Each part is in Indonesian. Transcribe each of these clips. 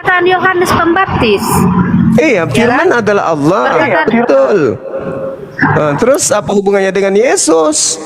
perkataan Yohanes Pembaptis. Iya, firman adalah Allah. Perkataan- Betul. Terus apa hubungannya dengan Yesus?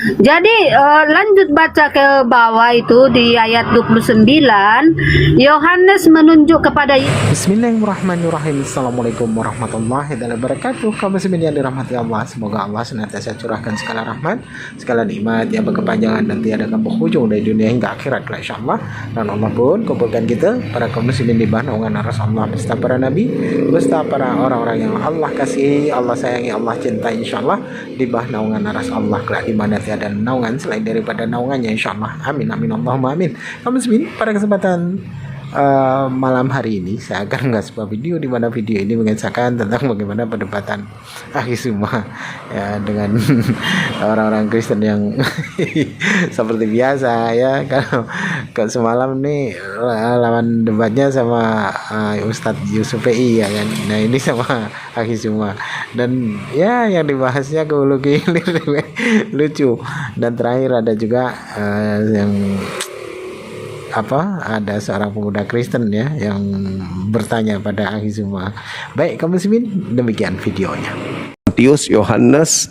Jadi lanjut baca ke bawah itu di ayat 29, Yohanes menunjuk kepada Bismillahirrahmanirrahim. Assalamualaikum warahmatullahi wabarakatuh. Kaum muslimin yang dirahmati Allah, semoga Allah senantiasa curahkan segala rahmat, segala nikmat yang berkepanjangan dan tiada penghujung dari dunia hingga akhirat insyaallah. Dan Allah pun kumpulkan kita para kaum muslimin di bawah naungan Rasulullah beserta para nabi, beserta para orang-orang yang Allah kasihi, Allah sayangi, Allah cintai insyaallah, di bawah naungan Rasulullah kelak di mana tiada naungan selain daripada naungannya insyaallah. Amin amin Allahumma amin. Kaum muslimin, pada kesempatan malam hari ini saya akan mengasih sebuah video di mana video ini mengisahkan tentang bagaimana perdebatan Akhisuma ya dengan orang-orang Kristen yang seperti biasa ya. Kalau semalam nih lawan debatnya sama Ustadz Yusuf PI ya kan. Nah ini sama Akhisuma dan ya yang dibahasnya lucu. Dan terakhir ada juga yang ada seorang pemuda Kristen ya yang bertanya pada Akhisuma. Baik kaum muslimin, demikian videonya. Matius, Yohanes,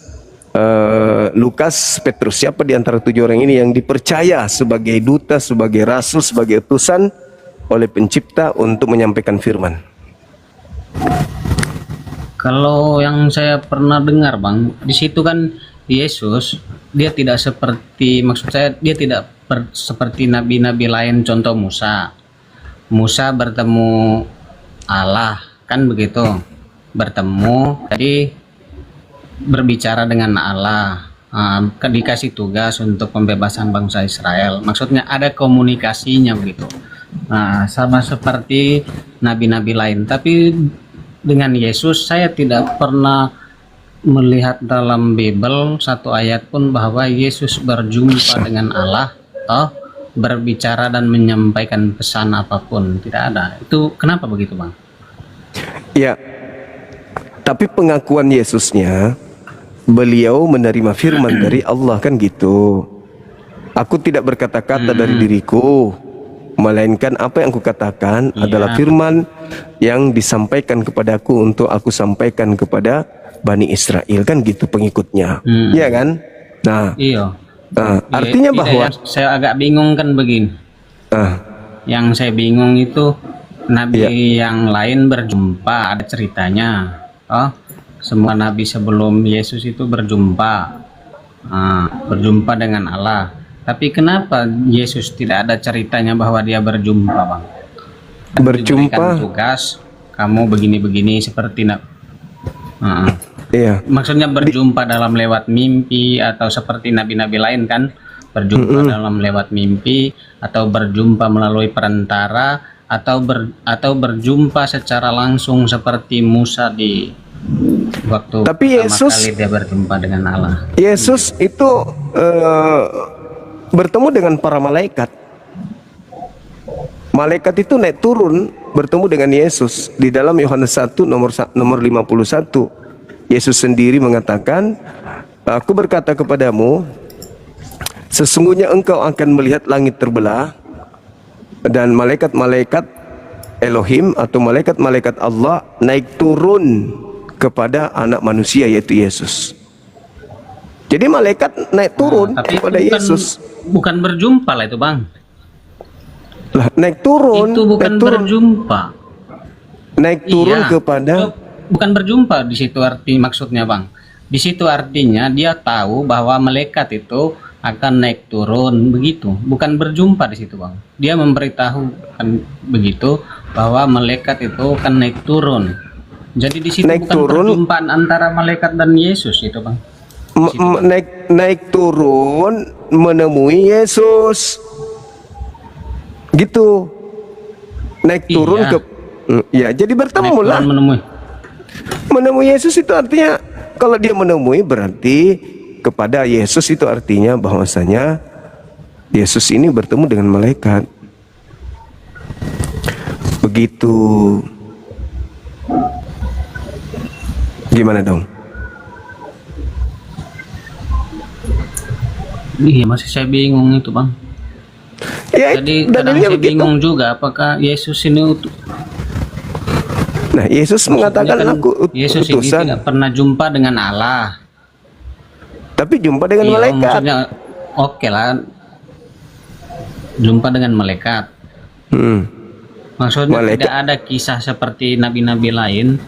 Lukas, Petrus, siapa di antara 7 orang ini yang dipercaya sebagai duta, sebagai rasul, sebagai utusan oleh pencipta untuk menyampaikan firman? Kalau yang saya pernah dengar Bang, di situ kan Yesus dia tidak seperti, maksud saya dia tidak seperti nabi-nabi lain, contoh Musa bertemu Allah kan begitu, bertemu jadi berbicara dengan Allah, dikasih tugas untuk pembebasan bangsa Israel, maksudnya ada komunikasinya begitu. Sama seperti nabi-nabi lain. Tapi dengan Yesus saya tidak pernah melihat dalam Bible satu ayat pun bahwa Yesus berjumpa dengan Allah atau berbicara dan menyampaikan pesan apapun, tidak ada. Itu kenapa begitu Bang? Ya, tapi pengakuan Yesusnya, beliau menerima firman dari Allah kan gitu. Aku tidak berkata-kata dari diriku, melainkan apa yang aku katakan adalah firman yang disampaikan kepadaku untuk aku sampaikan kepada Bani Israel kan gitu pengikutnya. Iya kan? Nah, Iya. Artinya bahwa saya agak bingung kan begini. Yang saya bingung itu nabi yang lain berjumpa, ada ceritanya. Semua nabi sebelum Yesus itu berjumpa dengan Allah. Tapi kenapa Yesus tidak ada ceritanya bahwa dia berjumpa, Bang? Berjumpa tugas kamu begini-begini seperti iya. Maksudnya berjumpa dalam lewat mimpi atau seperti nabi-nabi lain kan, berjumpa dalam lewat mimpi atau berjumpa melalui perantara atau berjumpa secara langsung seperti Musa di waktu Tapi Yesus, kali dia berjumpa dengan Allah. Yesus itu bertemu dengan para malaikat. Malaikat itu naik turun bertemu dengan Yesus di dalam Yohanes 1 nomor 51. Yesus sendiri mengatakan, aku berkata kepadamu, sesungguhnya engkau akan melihat langit terbelah dan malaikat-malaikat Elohim atau malaikat-malaikat Allah naik turun kepada anak manusia yaitu Yesus. Jadi malaikat naik turun Tapi kepada Yesus. Bukan berjumpa lah itu Bang. Lah, naik turun. Itu bukan berjumpa. Naik turun kepada. Bukan berjumpa di situ arti maksudnya Bang. Di situ artinya dia tahu bahwa malaikat itu akan naik turun begitu. Bukan berjumpa di situ Bang. Dia memberitahu kan begitu bahwa malaikat itu akan naik turun. Jadi di situ bukan perjumpaan antara malaikat dan Yesus itu Bang. Naik turun menemui Yesus. Gitu. Naik turun ke jadi bertemu lah. Menemui Yesus itu artinya kalau dia menemui berarti kepada Yesus itu artinya bahwasanya Yesus ini bertemu dengan malaikat. Begitu. Gimana dong? Iya masih saya bingung itu Bang. Ya, Jadi kadang dalilnya saya begitu. bingung juga apakah Yesus ini Nah, Yesus mengatakan kan aku Yesus ini utusan, tidak pernah jumpa dengan Allah. tapi jumpa dengan Iya, malaikat. maksudnya oke lah, jumpa dengan malaikat. Hmm. Maksudnya Malaikat. tidak ada kisah seperti nabi-nabi lain.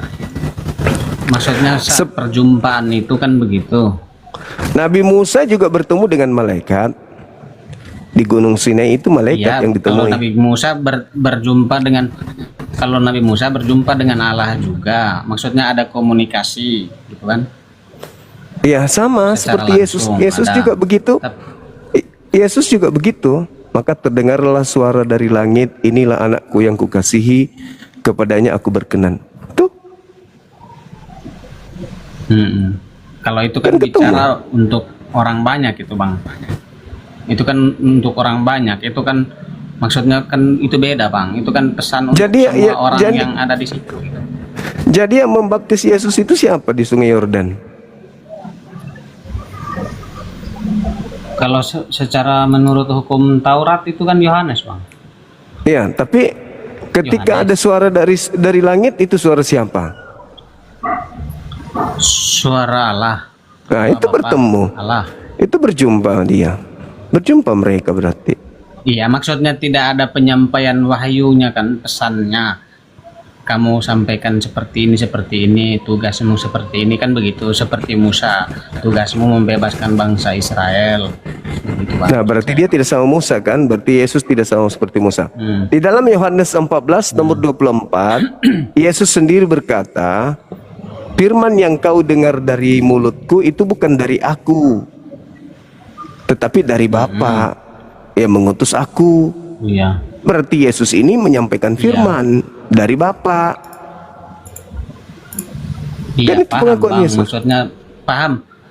Maksudnya saat perjumpaan itu kan begitu. Nabi Musa juga bertemu dengan malaikat di Gunung Sinai, itu malaikat Iya, yang kalau ditemui. Nabi Musa berjumpa dengan kalau Nabi Musa berjumpa dengan Allah juga. Maksudnya ada komunikasi, gitu kan? Iya, sama Secara seperti Yesus. langsung Yesus ada. juga begitu. Yesus juga begitu. Maka terdengarlah suara dari langit, inilah anakku yang kukasihi, kepadanya aku berkenan. Tuh, Kalau itu kan Kan ketemu. bicara untuk orang banyak itu, Bang. Itu kan untuk orang banyak. Itu kan maksudnya kan itu beda, Bang. Itu kan pesan untuk Jadi, semua ya, orang jadi- yang ada di situ. Gitu. jadi yang membaptis Yesus itu siapa di Sungai Yordan? Kalau secara menurut hukum Taurat itu kan Yohanes, Bang. Ya, tapi ketika ada suara dari langit, itu suara siapa? Suara Allah. Nah, itu Bapak bertemu. Allah. Itu berjumpa dia. Berjumpa mereka berarti. Iya, maksudnya tidak ada penyampaian wahyunya kan, pesannya. Kamu sampaikan seperti ini, tugasmu seperti ini kan begitu. Seperti Musa, tugasmu membebaskan bangsa Israel. Begitu, Bang. Nah, berarti dia tidak sama Musa kan? Berarti Yesus tidak sama seperti Musa. Di dalam Yohanes 14 nomor 24, Yesus sendiri berkata, firman yang kau dengar dari mulutku itu bukan dari aku, tetapi dari Bapa yang mengutus aku. Iya. Berarti Yesus ini menyampaikan firman dari Bapa. Iya, Kan itu paham, pengakuan Bang. Yesus. Maksudnya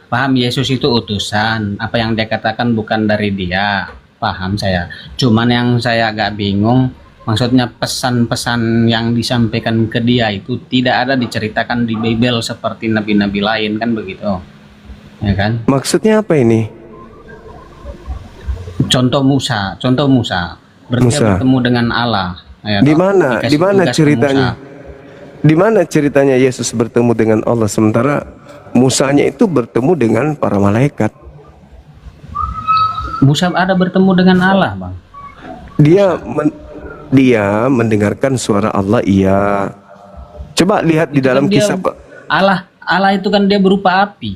paham Yesus itu utusan. Apa yang dia katakan bukan dari dia. Paham saya. Cuman yang saya agak bingung, maksudnya pesan-pesan yang disampaikan ke dia itu tidak ada diceritakan di Bible seperti nabi-nabi lain kan begitu. Ya kan? Maksudnya apa ini? Contoh Musa. Berarti dia Musa. bertemu dengan Allah. Ya, Di toh? mana? Dikasih Di mana tugas ke ceritanya? Musa. Di mana ceritanya Yesus bertemu dengan Allah sementara Musanya itu bertemu dengan para malaikat? Musa ada bertemu dengan Allah, Bang. Dia mendengarkan suara Allah, iya. Coba lihat di Itu dalam kan dia- kisah Pak. Allah itu kan dia berupa api.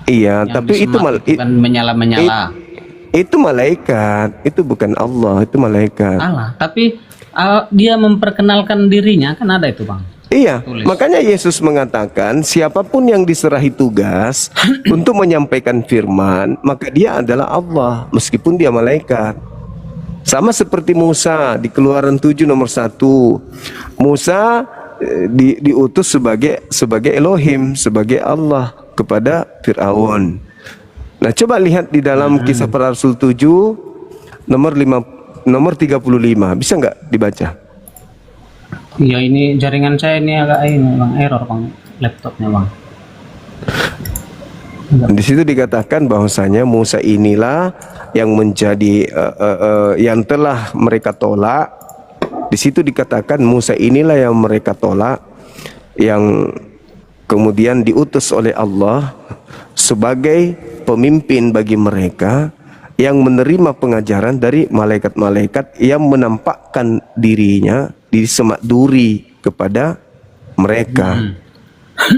Iya, Yang tapi itu disemak kan menyala-menyala. itu malaikat, itu bukan Allah, itu malaikat. Allah, tapi dia memperkenalkan dirinya kan ada itu, Bang. Iya, Tulis. makanya Yesus mengatakan siapapun yang diserahi tugas untuk menyampaikan firman, maka dia adalah Allah meskipun dia malaikat. Sama seperti Musa di Keluaran 7 nomor 1. Musa diutus sebagai Elohim, sebagai Allah kepada Firaun. Nah, coba lihat di dalam Kisah Para Rasul 7 nomor 35. Bisa nggak dibaca? Ya ini jaringan saya ini agak ini, Bang, error, Bang, laptopnya, Bang. Di situ dikatakan bahwasanya Musa inilah yang menjadi yang telah mereka tolak. Di situ dikatakan Musa inilah yang mereka tolak, yang kemudian diutus oleh Allah sebagai pemimpin bagi mereka, yang menerima pengajaran dari malaikat-malaikat yang menampakkan dirinya di semak duri kepada mereka.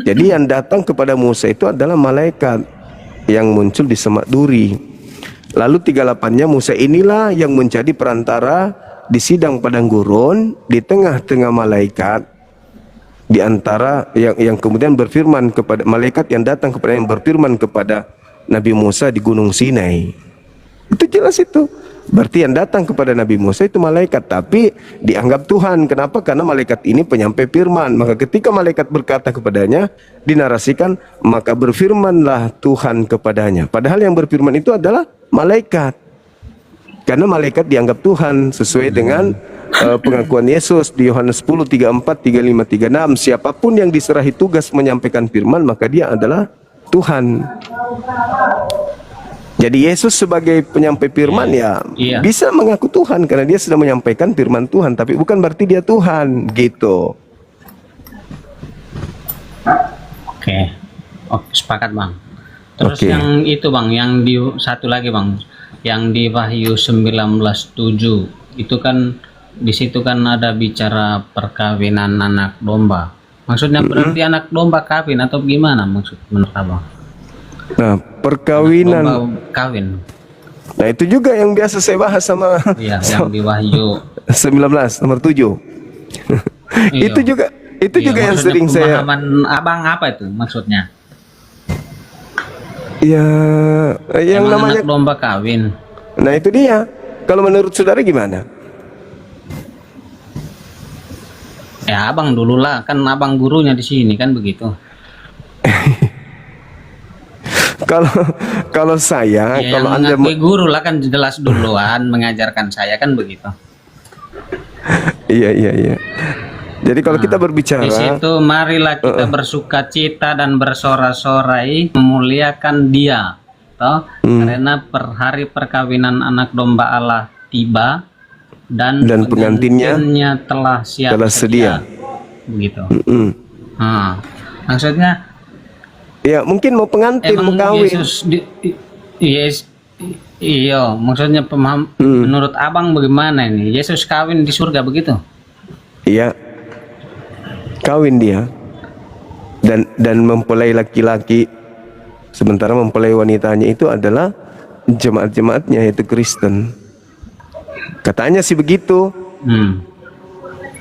Jadi yang datang kepada Musa itu adalah malaikat yang muncul di semak duri. Lalu 38-nya, Musa inilah yang menjadi perantara di sidang padang gurun di tengah-tengah malaikat, di antara yang kemudian berfirman kepada malaikat yang datang kepada yang berfirman kepada Nabi Musa di Gunung Sinai. Itu jelas itu. Berarti yang datang kepada Nabi Musa itu malaikat, tapi dianggap Tuhan. Kenapa? Karena malaikat ini penyampai firman. Maka ketika malaikat berkata kepadanya, dinarasikan, maka berfirmanlah Tuhan kepadanya. Padahal yang berfirman itu adalah malaikat. Karena malaikat dianggap Tuhan sesuai dengan pengakuan Yesus di Yohanes 10, 34, 35, 36. Siapapun yang diserahi tugas menyampaikan firman, maka dia adalah Tuhan. Jadi Yesus sebagai penyampai firman ya Iya. bisa mengaku Tuhan karena dia sudah menyampaikan firman Tuhan, tapi bukan berarti dia Tuhan gitu. Oke. Oke, sepakat Bang. Terus Oke. yang itu Bang, yang di satu lagi Bang, yang di Wahyu 19:7 itu kan di situ kan ada bicara perkawinan anak domba. Maksudnya berarti anak domba kawin atau gimana maksud menurut Abang? Nah, perkawinan. Domba kawin. Nah, itu juga yang biasa saya bahas sama Iya, yang di Wahyu. 19 nomor 7. Iya. Itu juga Iya, yang maksudnya sering saya pemahaman Abang apa itu maksudnya? ya yang Emang namanya. anak domba kawin. Nah, itu dia. Kalau menurut saudara gimana? Ya Abang dulu lah, kan Abang gurunya di sini kan begitu. Kalau kalau saya, Ya, kalau yang Anda mengakui guru lah kan jelas duluan mengajarkan saya kan begitu. iya. Jadi kalau kita Di berbicara, situ marilah kita bersuka cita dan bersorak-sorai memuliakan Dia, toh? Karena hari perkawinan anak domba Allah tiba dan pengantinnya telah siap telah sedia. begitu. mm, Nah, maksudnya ya mungkin mau pengantin, mau emang kawin. Yesus iya, maksudnya menurut Abang bagaimana ini? Yesus kawin di surga begitu? Iya, kawin dia dan mempelai laki-laki, sementara mempelai wanitanya itu adalah jemaat-jemaatnya, yaitu Kristen. Katanya sih begitu.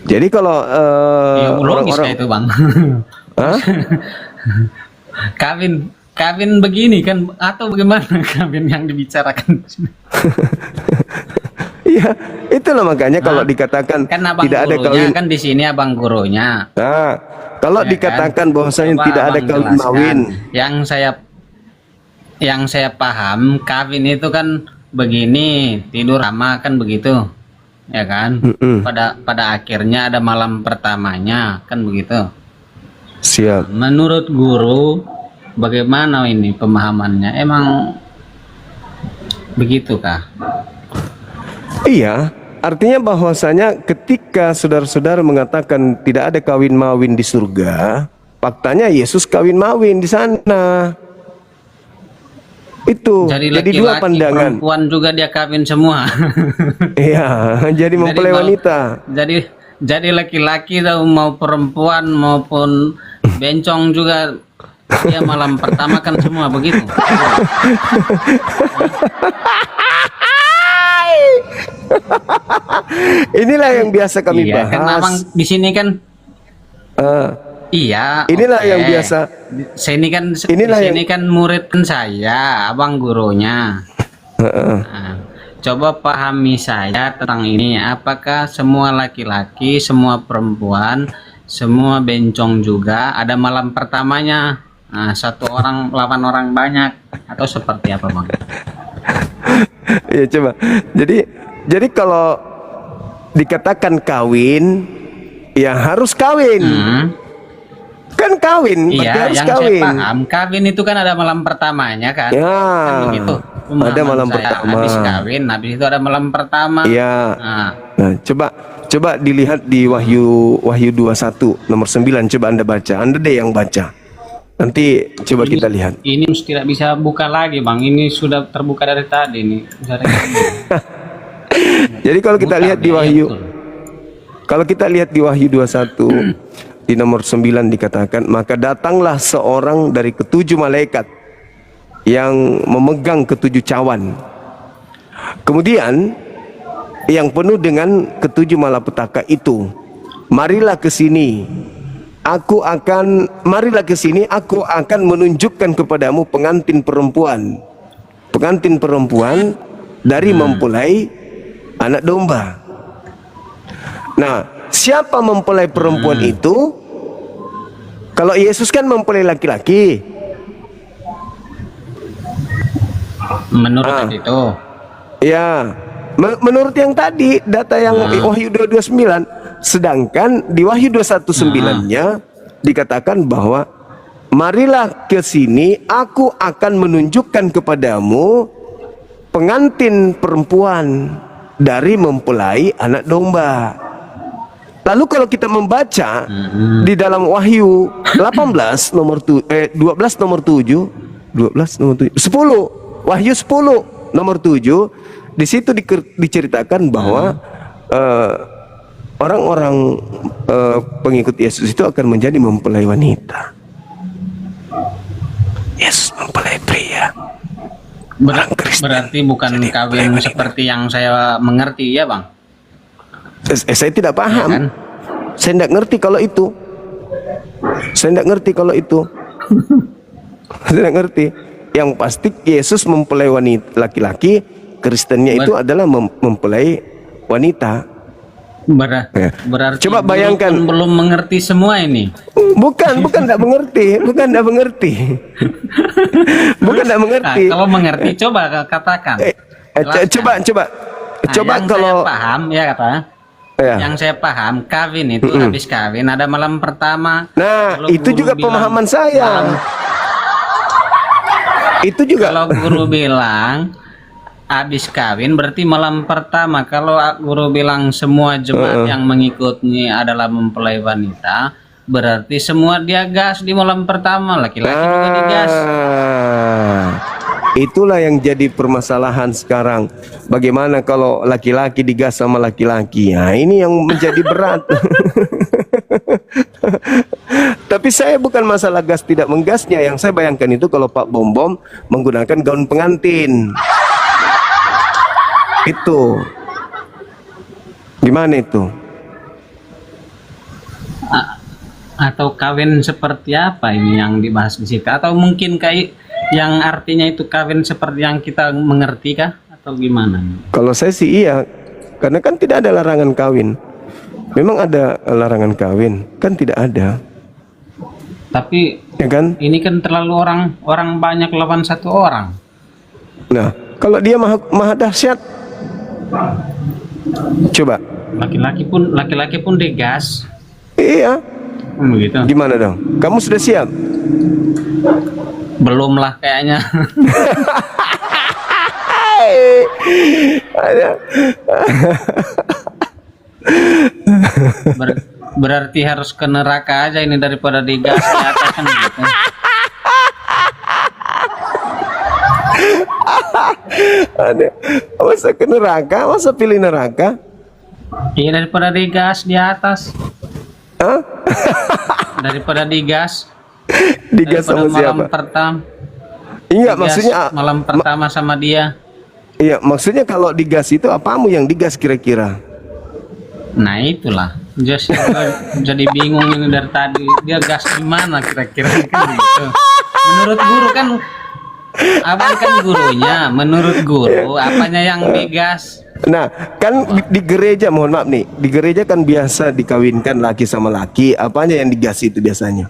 Jadi kalau Ya, logis orang-orang kayak itu Bang. Hah? kawin begini kan atau bagaimana kawin yang dibicarakan? Iya, itulah makanya kalau dikatakan Kan Abang tidak ada gurunya kawin. kan di sini Abang gurunya. Nah, kalau Ya dikatakan kan? bahwasanya Coba tidak ada Abang kawin jelaskan. mawin, Yang saya paham kawin itu kan begini, tidur sama kan begitu. Ya kan? Pada akhirnya ada malam pertamanya kan begitu. siap. Menurut guru bagaimana ini pemahamannya? Emang begitukah? Iya, artinya bahwasanya ketika saudara-saudara mengatakan tidak ada kawin mawin di surga, faktanya Yesus kawin mawin di sana. Itu jadi dua laki-laki, pandangan. perempuan juga dia kawin semua. Iya, jadi mempelai wanita. Jadi laki-laki tahu mau perempuan maupun bencong juga dia malam pertama kan semua begitu. Inilah yang biasa kami Iya, kan Abang bahas. di sini kan iya. Inilah oke. yang biasa. Inilah Di sini kan murid kan saya, Abang gurunya. Nah, coba pahami saya tentang ini. Apakah semua laki-laki, semua perempuan, semua bencong juga ada malam pertamanya? Nah, satu orang lawan orang banyak atau seperti apa, Bang? Ya coba. Jadi kalau dikatakan kawin, ya harus kawin. Kan kawin, berarti Iya, harus yang kawin. saya paham, kawin itu kan ada malam pertamanya kan? Ya, Kan begitu. ada Pemahaman malam saya. pertama. Habis kawin, habis itu ada malam pertama. Iya. Nah, Nah, coba dilihat di Wahyu 21 nomor 9, coba Anda baca. Anda deh yang baca. Nanti coba kita lihat. ini tidak bisa buka lagi, Bang. Ini sudah terbuka dari tadi nih. Jadi kalau kita lihat di Wahyu, kalau kita lihat di Wahyu 21 di nomor 9 dikatakan, maka datanglah seorang dari ketujuh malaikat yang memegang ketujuh cawan. Kemudian yang penuh dengan ketujuh malapetaka itu, marilah ke sini. Marilah ke sini, aku akan menunjukkan kepadamu pengantin perempuan. Pengantin perempuan dari mempelai anak domba. Nah, siapa mempelai perempuan itu? Kalau Yesus kan mempelai laki-laki. Menurut itu. Ya, menurut yang tadi data yang Wahyu 229, sedangkan di Wahyu 219-nya dikatakan bahwa marilah ke sini, aku akan menunjukkan kepadamu pengantin perempuan dari mempelai anak domba. Lalu kalau kita membaca di dalam Wahyu 18 nomor 12 nomor 7, 10, Wahyu 10 nomor 7, di situ diceritakan bahwa orang-orang pengikut Yesus itu akan menjadi mempelai wanita. Yes, mempelai pria. Berarti bukan kawin seperti yang saya mengerti ya Bang? Saya tidak paham. Ya kan? Saya tidak ngerti kalau itu. Saya tidak ngerti kalau itu. Saya tidak ngerti. Yang pasti Yesus mempelai wanita laki-laki, Kristennya itu adalah mempelai wanita. Ya. Berarti Coba bayangkan. belum mengerti semua ini. Bukan tidak mengerti, bukan tidak mengerti. Bukan tidak mengerti. Nah, kalau mengerti coba katakan. Coba Yang kalau saya paham ya kata. ya. Yang saya paham kawin itu habis kawin ada malam pertama. Nah, Kalau itu guru juga bilang pemahaman saya. Itu juga. Kalau guru bilang habis kawin berarti malam pertama. Kalau guru bilang semua jemaat yang mengikutnya adalah mempelai wanita, berarti semua dia gas di malam pertama, laki-laki juga digas. Itulah yang jadi permasalahan sekarang. Bagaimana kalau laki-laki digas sama laki-laki? Nah, ini yang menjadi berat. Tapi saya bukan masalah gas tidak menggasnya. Yang saya bayangkan itu kalau Pak Bom menggunakan gaun pengantin. Itu. Gimana itu? Atau kawin seperti apa ini yang dibahas di situ? Atau mungkin kayak yang artinya itu kawin seperti yang kita mengerti kah? Atau gimana? Kalau saya sih iya. Karena kan tidak ada larangan kawin. Memang ada larangan kawin? Kan tidak ada. Tapi Ya kan? ini kan terlalu orang banyak lawan satu orang. Nah, kalau dia maha dahsyat. Coba. Laki-laki pun digas. Iya. Begitu. Gimana dong? Kamu sudah siap? Belum lah kayaknya. Berarti harus ke neraka aja ini daripada digas di atas kan gitu. Ada. Masa ke neraka? Masa pilih neraka? Iya daripada digas di atas. Hah? Daripada digas. Digas sama Daripada siapa? malam pertama. Iya, Digas maksudnya malam pertama sama dia. iya, maksudnya kalau digas itu apamu yang digas kira-kira? Nah itulah. Jadi bingung ini dari tadi. Dia gas di mana kira-kira kan gitu. Menurut guru kan, abang kan gurunya. Menurut guru apanya yang digas? Nah, kan di gereja, mohon maaf nih, di gereja kan biasa dikawinkan laki sama laki. Apanya yang digas itu biasanya?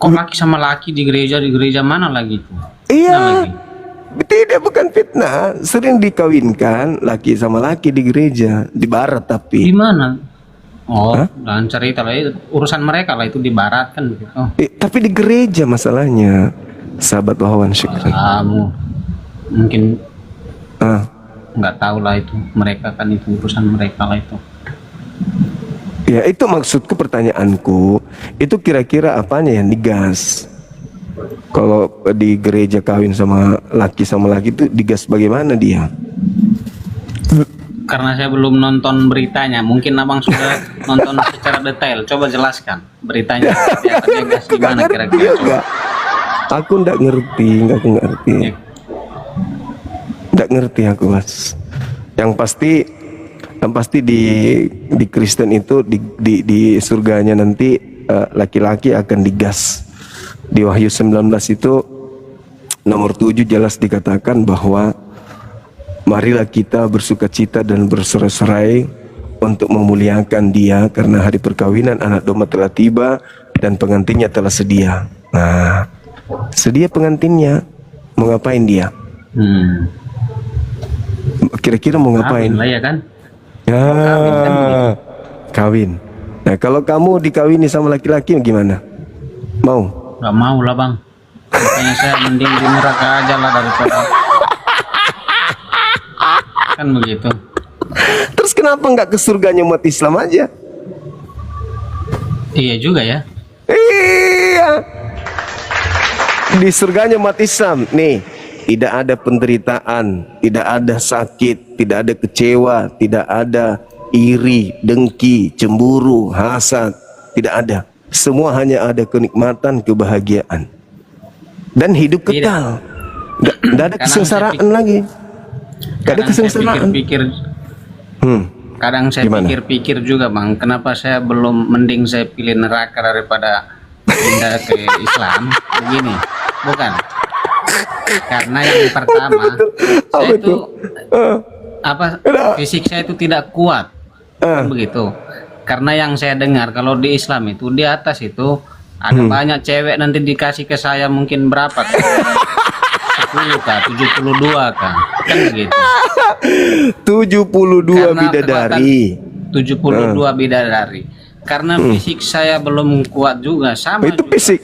Kok laki sama laki di gereja mana lagi itu? Iya. Mana lagi? Tidak, bukan fitnah. Sering dikawinkan laki sama laki di gereja, di barat Di tapi. mana? Oh, dan cerita lah itu urusan mereka lah itu di barat kan gitu. Tapi di gereja masalahnya. Sahabat Wawan Syukri. Kamu mungkin Ah, nggak tahu lah itu, mereka kan itu urusan mereka lah itu. ya itu maksudku, pertanyaanku. Itu kira-kira apanya yang digas? Kalau di gereja kawin sama laki itu digas bagaimana dia? Karena saya belum nonton beritanya, mungkin abang sudah nonton secara detail. Coba jelaskan beritanya. Ya, gas gimana kira-kira? Juga. Aku nggak ngerti. Ya. Nggak ngerti aku, Mas. Yang pasti di Kristen itu di surganya nanti laki-laki akan digas. Di Wahyu 19 itu nomor 7 jelas dikatakan bahwa marilah kita bersukacita dan bersorak-sorai untuk memuliakan Dia karena hari perkawinan anak domba telah tiba dan pengantinnya telah sedia. Nah, sedia pengantinnya, mau ngapain dia? Kira-kira mau ngapain? Kawin lah ya kan? Ya, kawin. Nah, kalau kamu dikawini sama laki-laki gimana? Mau? Gak mau lah bang. Makanya saya mending di neraka aja lah daripada kan begitu. Terus kenapa nggak ke surganya umat Islam aja? Iya juga ya. Iya. Di surganya umat Islam nih, tidak ada penderitaan, tidak ada sakit, tidak ada kecewa, tidak ada iri, dengki, cemburu, hasad, tidak ada. Semua hanya ada kenikmatan, kebahagiaan, dan hidup kekal. Nggak ada kesengsaraan lagi. Nggak ada kesengsaraan. Kadang saya Gimana? pikir-pikir juga Bang, kenapa saya belum, mending saya pilih neraka daripada pindah ke Islam. Begini, bukan? Karena yang pertama, saya itu fisik saya itu tidak kuat, kan begitu. Karena yang saya dengar kalau di Islam itu di atas itu ada banyak cewek nanti dikasih ke saya mungkin berapa? 10 kah, 72 kah, kan begitu. 72 bidadari. 72 bidadari. Karena fisik saya belum kuat juga, sama Itu juga.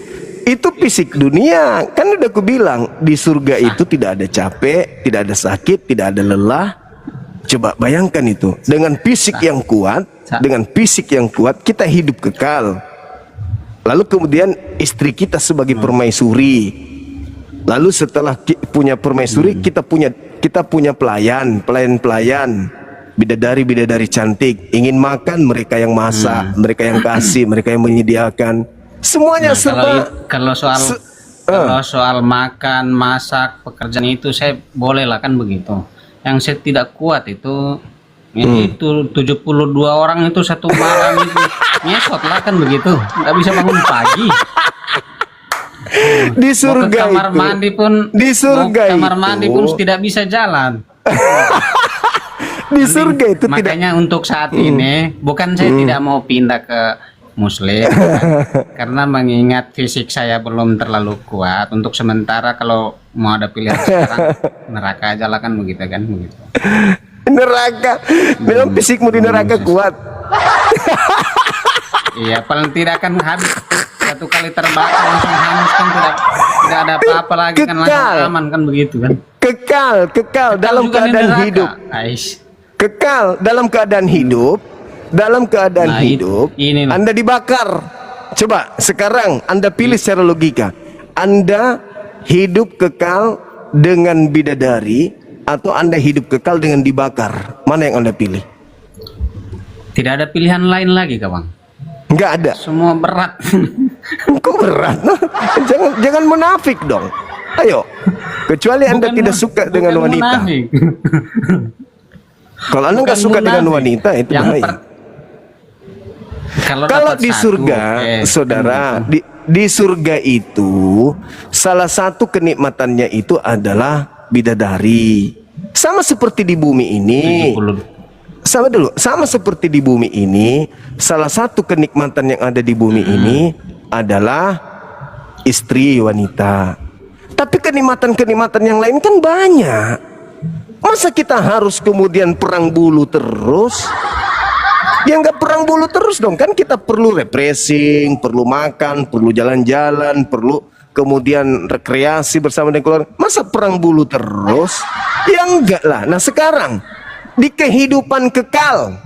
itu fisik dunia. Kan udah aku bilang, di surga itu tidak ada capek, tidak ada sakit, tidak ada lelah. Coba bayangkan itu. Dengan fisik yang kuat, kita hidup kekal. Lalu kemudian istri kita sebagai permaisuri. Lalu setelah punya permaisuri, kita punya pelayan bidadari cantik. Ingin makan, mereka yang masak, mereka yang kasih, mereka yang menyediakan. Semuanya kalau soal makan, masak, pekerjaan itu saya boleh lah, kan begitu. Yang saya tidak kuat itu itu 72 orang itu satu malam itu nyesot lah, kan begitu. Nggak bisa bangun pagi. Di surga kamar itu, mandi pun, di surga kamar itu, mandi pun tidak bisa jalan. Di surga itu Makanya untuk saat ini bukan saya tidak mau pindah ke Muslim, karena mengingat fisik saya belum terlalu kuat. Untuk sementara kalau mau ada pilihan sekarang, neraka aja lah, kan begitu kan begitu. Neraka, memang fisikmu di neraka kuat. Iya, paling tidak kan habis satu kali terbakar langsung hangus, kan tidak ada apa-apa lagi, kan langsung aman, kan begitu kan. Kekal dalam juga di keadaan neraka. hidup. Ais. Kekal dalam keadaan hidup. Dalam keadaan Nah, hidup, ini loh. Anda dibakar. Coba sekarang Anda pilih secara logika. Anda hidup kekal dengan bidadari, atau Anda hidup kekal dengan dibakar? Mana yang Anda pilih? Tidak ada pilihan lain lagi, Bang. Nggak ada. Semua berat. Kok berat? jangan munafik dong. Ayo. Kecuali Anda tidak suka dengan wanita. Munafik. Kalau Anda nggak suka dengan wanita, itu bahaya. Kalau di surga, saudara, di surga itu salah satu kenikmatannya itu adalah bidadari. Sama seperti di bumi ini. Sama seperti di bumi ini, salah satu kenikmatan yang ada di bumi ini adalah istri wanita. Tapi kenikmatan-kenikmatan yang lain kan banyak. Masa kita harus kemudian perang bulu terus? Ya nggak perang bulu terus dong, kan kita perlu refreshing, perlu makan, perlu jalan-jalan, perlu kemudian rekreasi bersama dengan keluarga. Masa perang bulu terus? Ya enggak lah. Nah sekarang di kehidupan kekal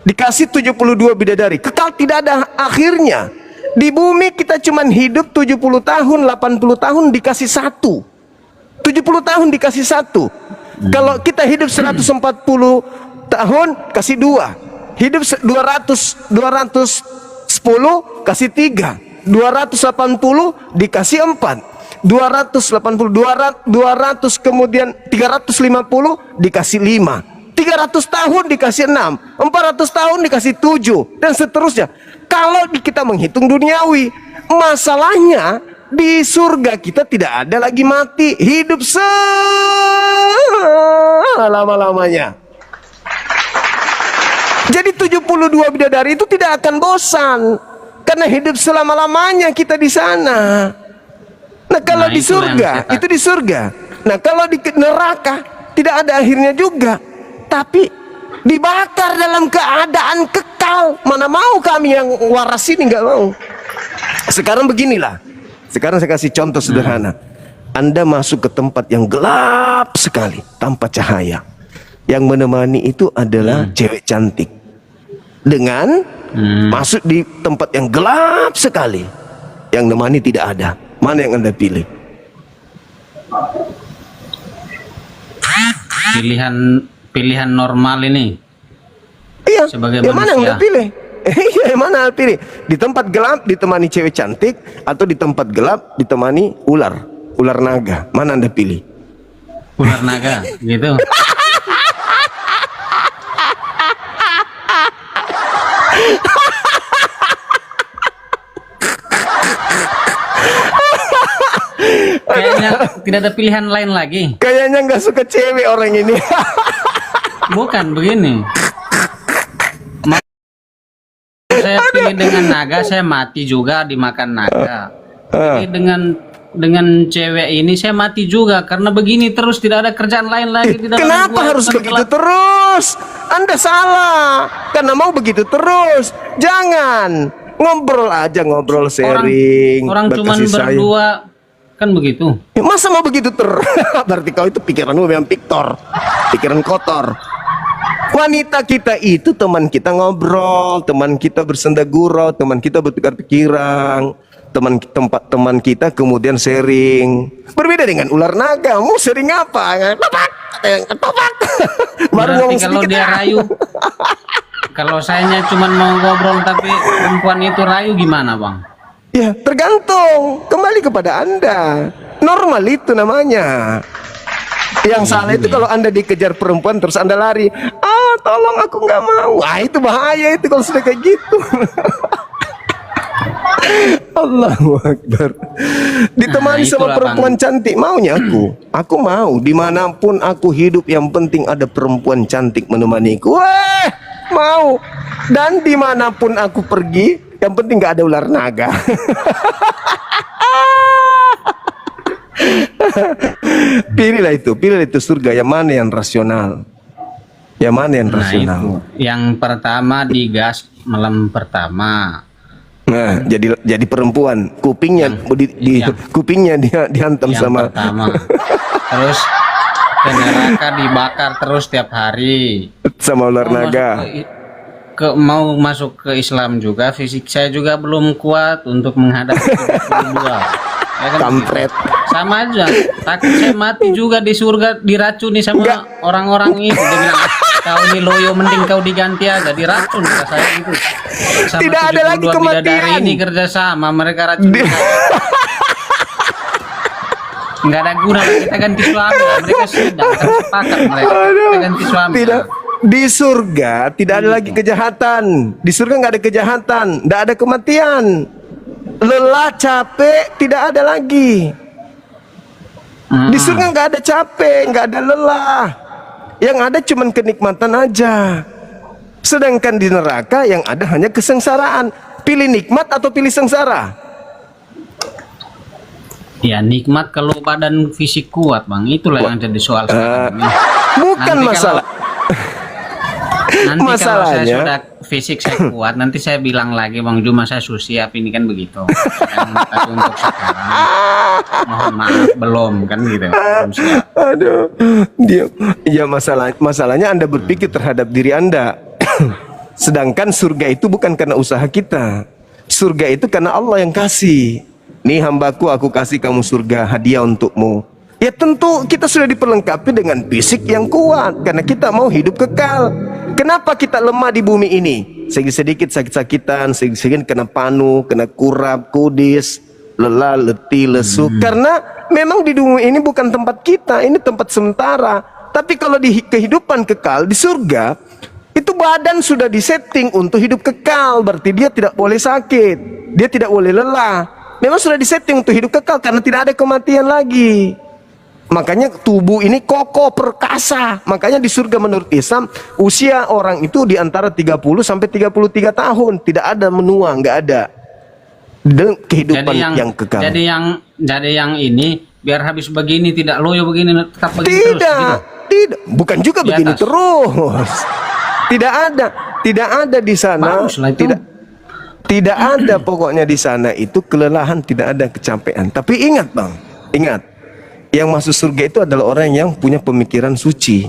dikasih 72 bidadari, kekal tidak ada akhirnya. Di bumi kita cuman hidup 70 tahun, 80 tahun dikasih 1. 70 tahun dikasih 1. Kalau kita hidup 140 tahun kasih 2. Hidup 210 kasih 3. 280 dikasih 4. 280 200 kemudian 350 dikasih 5. 300 tahun dikasih 6, 400 tahun dikasih 7, dan seterusnya. Kalau kita menghitung duniawi, masalahnya di surga kita tidak ada lagi mati, hidup selama-lamanya. Jadi 72 bidadari itu tidak akan bosan, karena hidup selama-lamanya kita di sana. Nah kalau di surga, itu di surga. Nah kalau di neraka tidak ada akhirnya juga, tapi dibakar dalam keadaan kekal. Mana mau kami yang waras ini, nggak mau. Sekarang beginilah. Sekarang saya kasih contoh sederhana. Anda masuk ke tempat yang gelap sekali, tanpa cahaya. Yang menemani itu adalah cewek cantik. Dengan masuk di tempat yang gelap sekali. Yang menemani tidak ada. Mana yang Anda pilih? Pilihan normal ini. Iya, Sebagai yang mana yang manusia. Anda pilih? Iya, yang mana Anda pilih? Di tempat gelap ditemani cewek cantik, atau di tempat gelap ditemani ular naga? Mana Anda pilih? Ular naga gitu. Kayaknya tidak ada pilihan lain lagi. Kayaknya nggak suka cewek orang ini. Bukan begini. Saya pilih dengan naga, saya mati juga dimakan naga. Jadi dengan cewek ini saya mati juga karena begini terus, tidak ada kerjaan lain lagi di dalam Kenapa gua. harus begitu terus? Anda salah. Karena mau begitu terus. Jangan. Ngobrol aja, ngobrol sharing. Orang cuman berkasih sayang. berdua kan begitu. Ya, masa mau begitu terus? Berarti kau itu pikiranmu memang piktor. Pikiran kotor. Wanita kita itu teman kita ngobrol, teman kita bersenda gurau, teman kita bertukar pikiran, teman kita kemudian sharing. Berbeda dengan ular naga. Mau sharing apa? Topak. Baru Berarti ngomong kalau sedikit. dia rayu, kalau sayanya cuman mau ngobrol tapi perempuan itu rayu gimana, Bang? Ya, tergantung. Kembali kepada Anda. Normal itu namanya. Yang salah itu kalau Anda dikejar perempuan terus Anda lari. Ah, tolong aku nggak mau. Wah, itu bahaya itu kalau sudah kayak gitu. Allahu Akbar. Ditemani Nah, sama itulah, perempuan cantik. Maunya aku. Aku mau. Dimanapun aku hidup, yang penting ada perempuan cantik menemaniku. Wah, mau. Dan dimanapun aku pergi, yang penting nggak ada ular naga. Pilihlah itu surga. Yang mana yang rasional? Yang mana yang Nah, rasional? itu. Yang pertama digas malam pertama. Nah, jadi perempuan, kupingnya kupingnya dia dihantam Yang sama pertama. Terus ke neraka dibakar terus tiap hari. sama ular naga. Mau masuk ke Islam juga, fisik saya juga belum kuat untuk menghadapi 72. Ya kan Kampret. begitu. Sama aja, takut saya mati juga di surga, diracuni sama orang-orang itu. Dia bilang, kau ini loyo, mending kau diganti aja, diracun kata saya itu. Sama Tidak ada lagi 72 bidadari kematian. ini kerjasama, mereka racun saya. Nggak ada guna kita ganti suami, mereka sudah sepakat mereka kita ganti suami. Tidak. Di surga tidak ada lagi kejahatan. Di surga nggak ada kejahatan, nggak ada kematian. Lelah, capek tidak ada lagi. Di surga nggak ada capek, nggak ada lelah. Yang ada cuman kenikmatan aja. Sedangkan di neraka yang ada hanya kesengsaraan. Pilih nikmat atau pilih sengsara? Ya nikmat kalau badan fisik kuat, Bang. Itulah yang jadi soal sekarang ini. Bukan Nanti masalah. Nanti kalau saya Masalahnya- sudah fisik saya kuat, nanti saya bilang lagi, Bang Juma saya siap ini kan begitu. Tapi untuk sekarang, mohon maaf belum kan gitu. Belum siap. Aduh, ya masalahnya Anda berpikir terhadap diri Anda. Sedangkan surga itu bukan karena usaha kita. Surga itu karena Allah yang kasih. Nih hambaku, aku kasih kamu surga, hadiah untukmu. Ya tentu kita sudah diperlengkapi dengan fisik yang kuat karena kita mau hidup kekal. Kenapa kita lemah di bumi ini? Sedikit sakit-sakitan, sedikit kena panu, kena kurap, kudis, lelah, letih, lesu. Karena memang di bumi ini bukan tempat kita, ini tempat sementara. Tapi kalau di kehidupan kekal di surga, itu badan sudah disetting untuk hidup kekal. Berarti dia tidak boleh sakit, dia tidak boleh lelah. Memang sudah disetting untuk hidup kekal karena tidak ada kematian lagi. Makanya tubuh ini kokoh, perkasa. Makanya di surga menurut Islam, usia orang itu di antara 30 sampai 33 tahun. Tidak ada menua, nggak ada. Dan kehidupan yang kekal. Jadi yang ini biar habis begini tidak loyo begini tetap begini terus. Tidak, Gitu. tidak. Bukan juga Di begini atas. terus. Tidak ada di sana. Baguslah itu. Tidak ada pokoknya di sana itu kelelahan, tidak ada kecapean. Tapi ingat Bang, ingat. Yang masuk surga itu adalah orang yang punya pemikiran suci.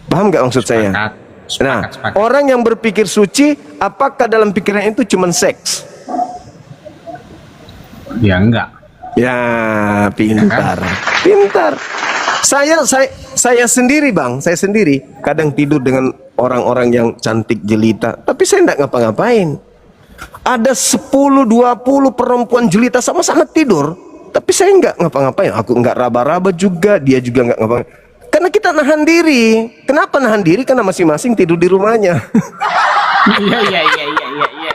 Paham nggak maksud saya? Sepakat, Nah, sepakat. orang yang berpikir suci, apakah dalam pikiran itu cuma seks? Ya enggak. Ya, pintar, pintar. Saya sendiri bang, saya sendiri kadang tidur dengan orang-orang yang cantik jelita, tapi saya enggak ngapa-ngapain. Ada 10-20 perempuan jelita sama-sama tidur, tapi saya enggak ngapa-ngapain. Aku enggak raba-raba juga, dia juga enggak ngapa-ngapain. Karena kita nahan diri. Kenapa nahan diri? Karena masing-masing tidur di rumahnya. Iya iya iya iya iya iya.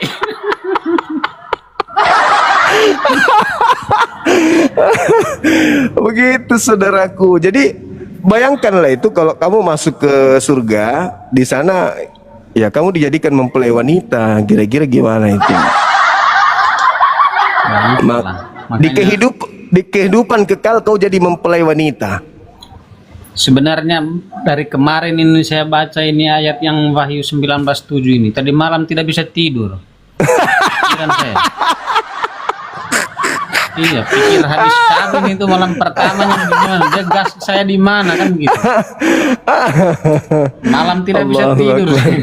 Begitu saudaraku. Jadi bayangkanlah itu kalau kamu masuk ke surga, di sana ya kamu dijadikan mempelai wanita. Kira-kira gimana itu? Ya, Ma- itulah. di Makanya di kehidupan kekal kau jadi mempelai wanita. sebenarnya dari kemarin ini saya baca ini ayat yang Wahyu 19:7 ini. Tadi malam tidak bisa tidur. Pikiran saya. Iya, pikir habis kawin itu malam pertamanya gimana? Dia gas saya di mana kan gitu. Malam tidak bisa Allahu tidur. Akbar.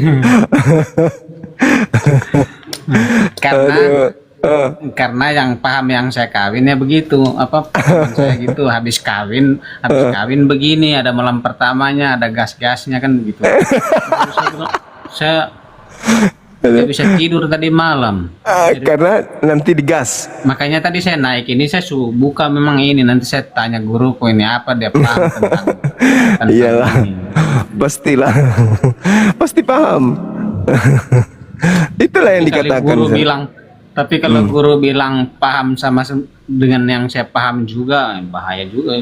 karena karena yang paham yang saya kawin ya begitu, apa pengalaman saya gitu, habis kawin begini, ada malam pertamanya, ada gas-gasnya kan gitu. Saya tidak bisa tidur tadi malam. Karena nanti digas. Makanya tadi saya naik ini, saya buka memang ini, nanti saya tanya guruku ini apa dia paham tentang Iyalah, ini. pastilah, pasti paham. Itulah yang Tapi kali dikatakan. guru Zat. bilang, tapi kalau guru bilang paham sama dengan yang saya paham juga, bahaya juga.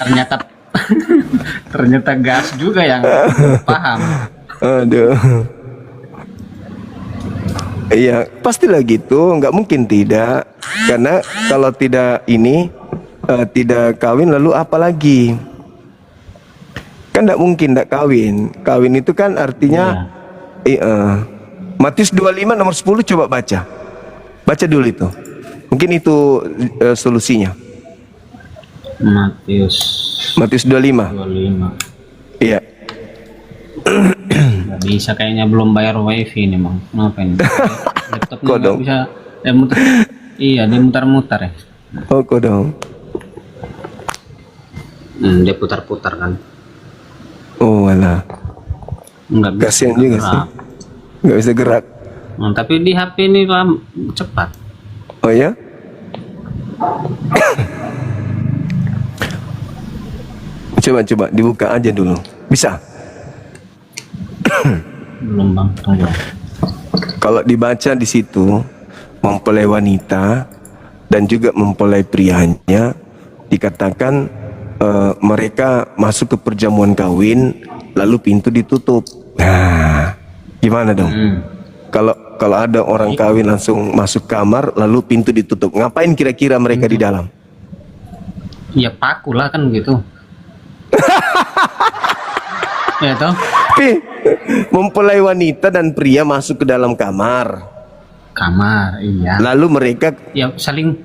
Ternyata ternyata gas juga yang paham. Aduh. Iya, pastilah gitu, nggak mungkin tidak. Karena kalau tidak ini, tidak kawin lalu apa lagi? Kan nggak mungkin nggak kawin. Kawin itu kan artinya, Matius 25 nomor 10 coba baca. Baca dulu itu. Mungkin itu solusinya. Matius 25. 25. Iya. Nggak bisa, kayaknya belum bayar wifi ini bang. Kenapa ini? Laptopnya Kok nggak dong? bisa. Iya, dia mutar-mutar ya. Oh, kok dong. Dia putar-putar kan. Oh, alah. Nggak bisa Kasihan juga gerak. sih. Nggak bisa gerak. Nah, tapi di HP ini cepat. Oh ya? Coba dibuka aja dulu. Bisa? Belum bang, tunggu. Kalau dibaca di situ mempelai wanita dan juga mempelai prianya, dikatakan mereka masuk ke perjamuan kawin lalu pintu ditutup. Nah, gimana dong? Kalau ada orang kawin langsung masuk kamar lalu pintu ditutup, ngapain kira-kira mereka di dalam? Ya paku lah kan gitu. Ya toh? Tapi mempelai wanita dan pria masuk ke dalam kamar, Kamar, iya. lalu mereka Ya saling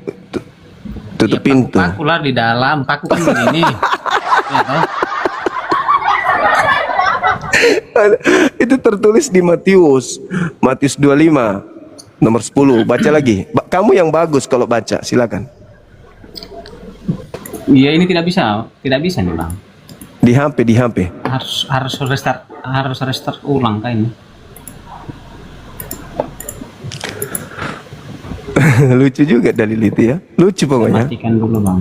tutup ya, pintu. paku lah di dalam, paku kan begini. Ya toh? Itu tertulis di Matius 25 nomor 10. Baca lagi. Kamu yang bagus kalau baca, silakan. Iya, ini tidak bisa nih bang. Di HP. Harus restart ulang kayaknya. Lucu juga dalil itu ya. Lucu pokoknya. Matikan dulu bang.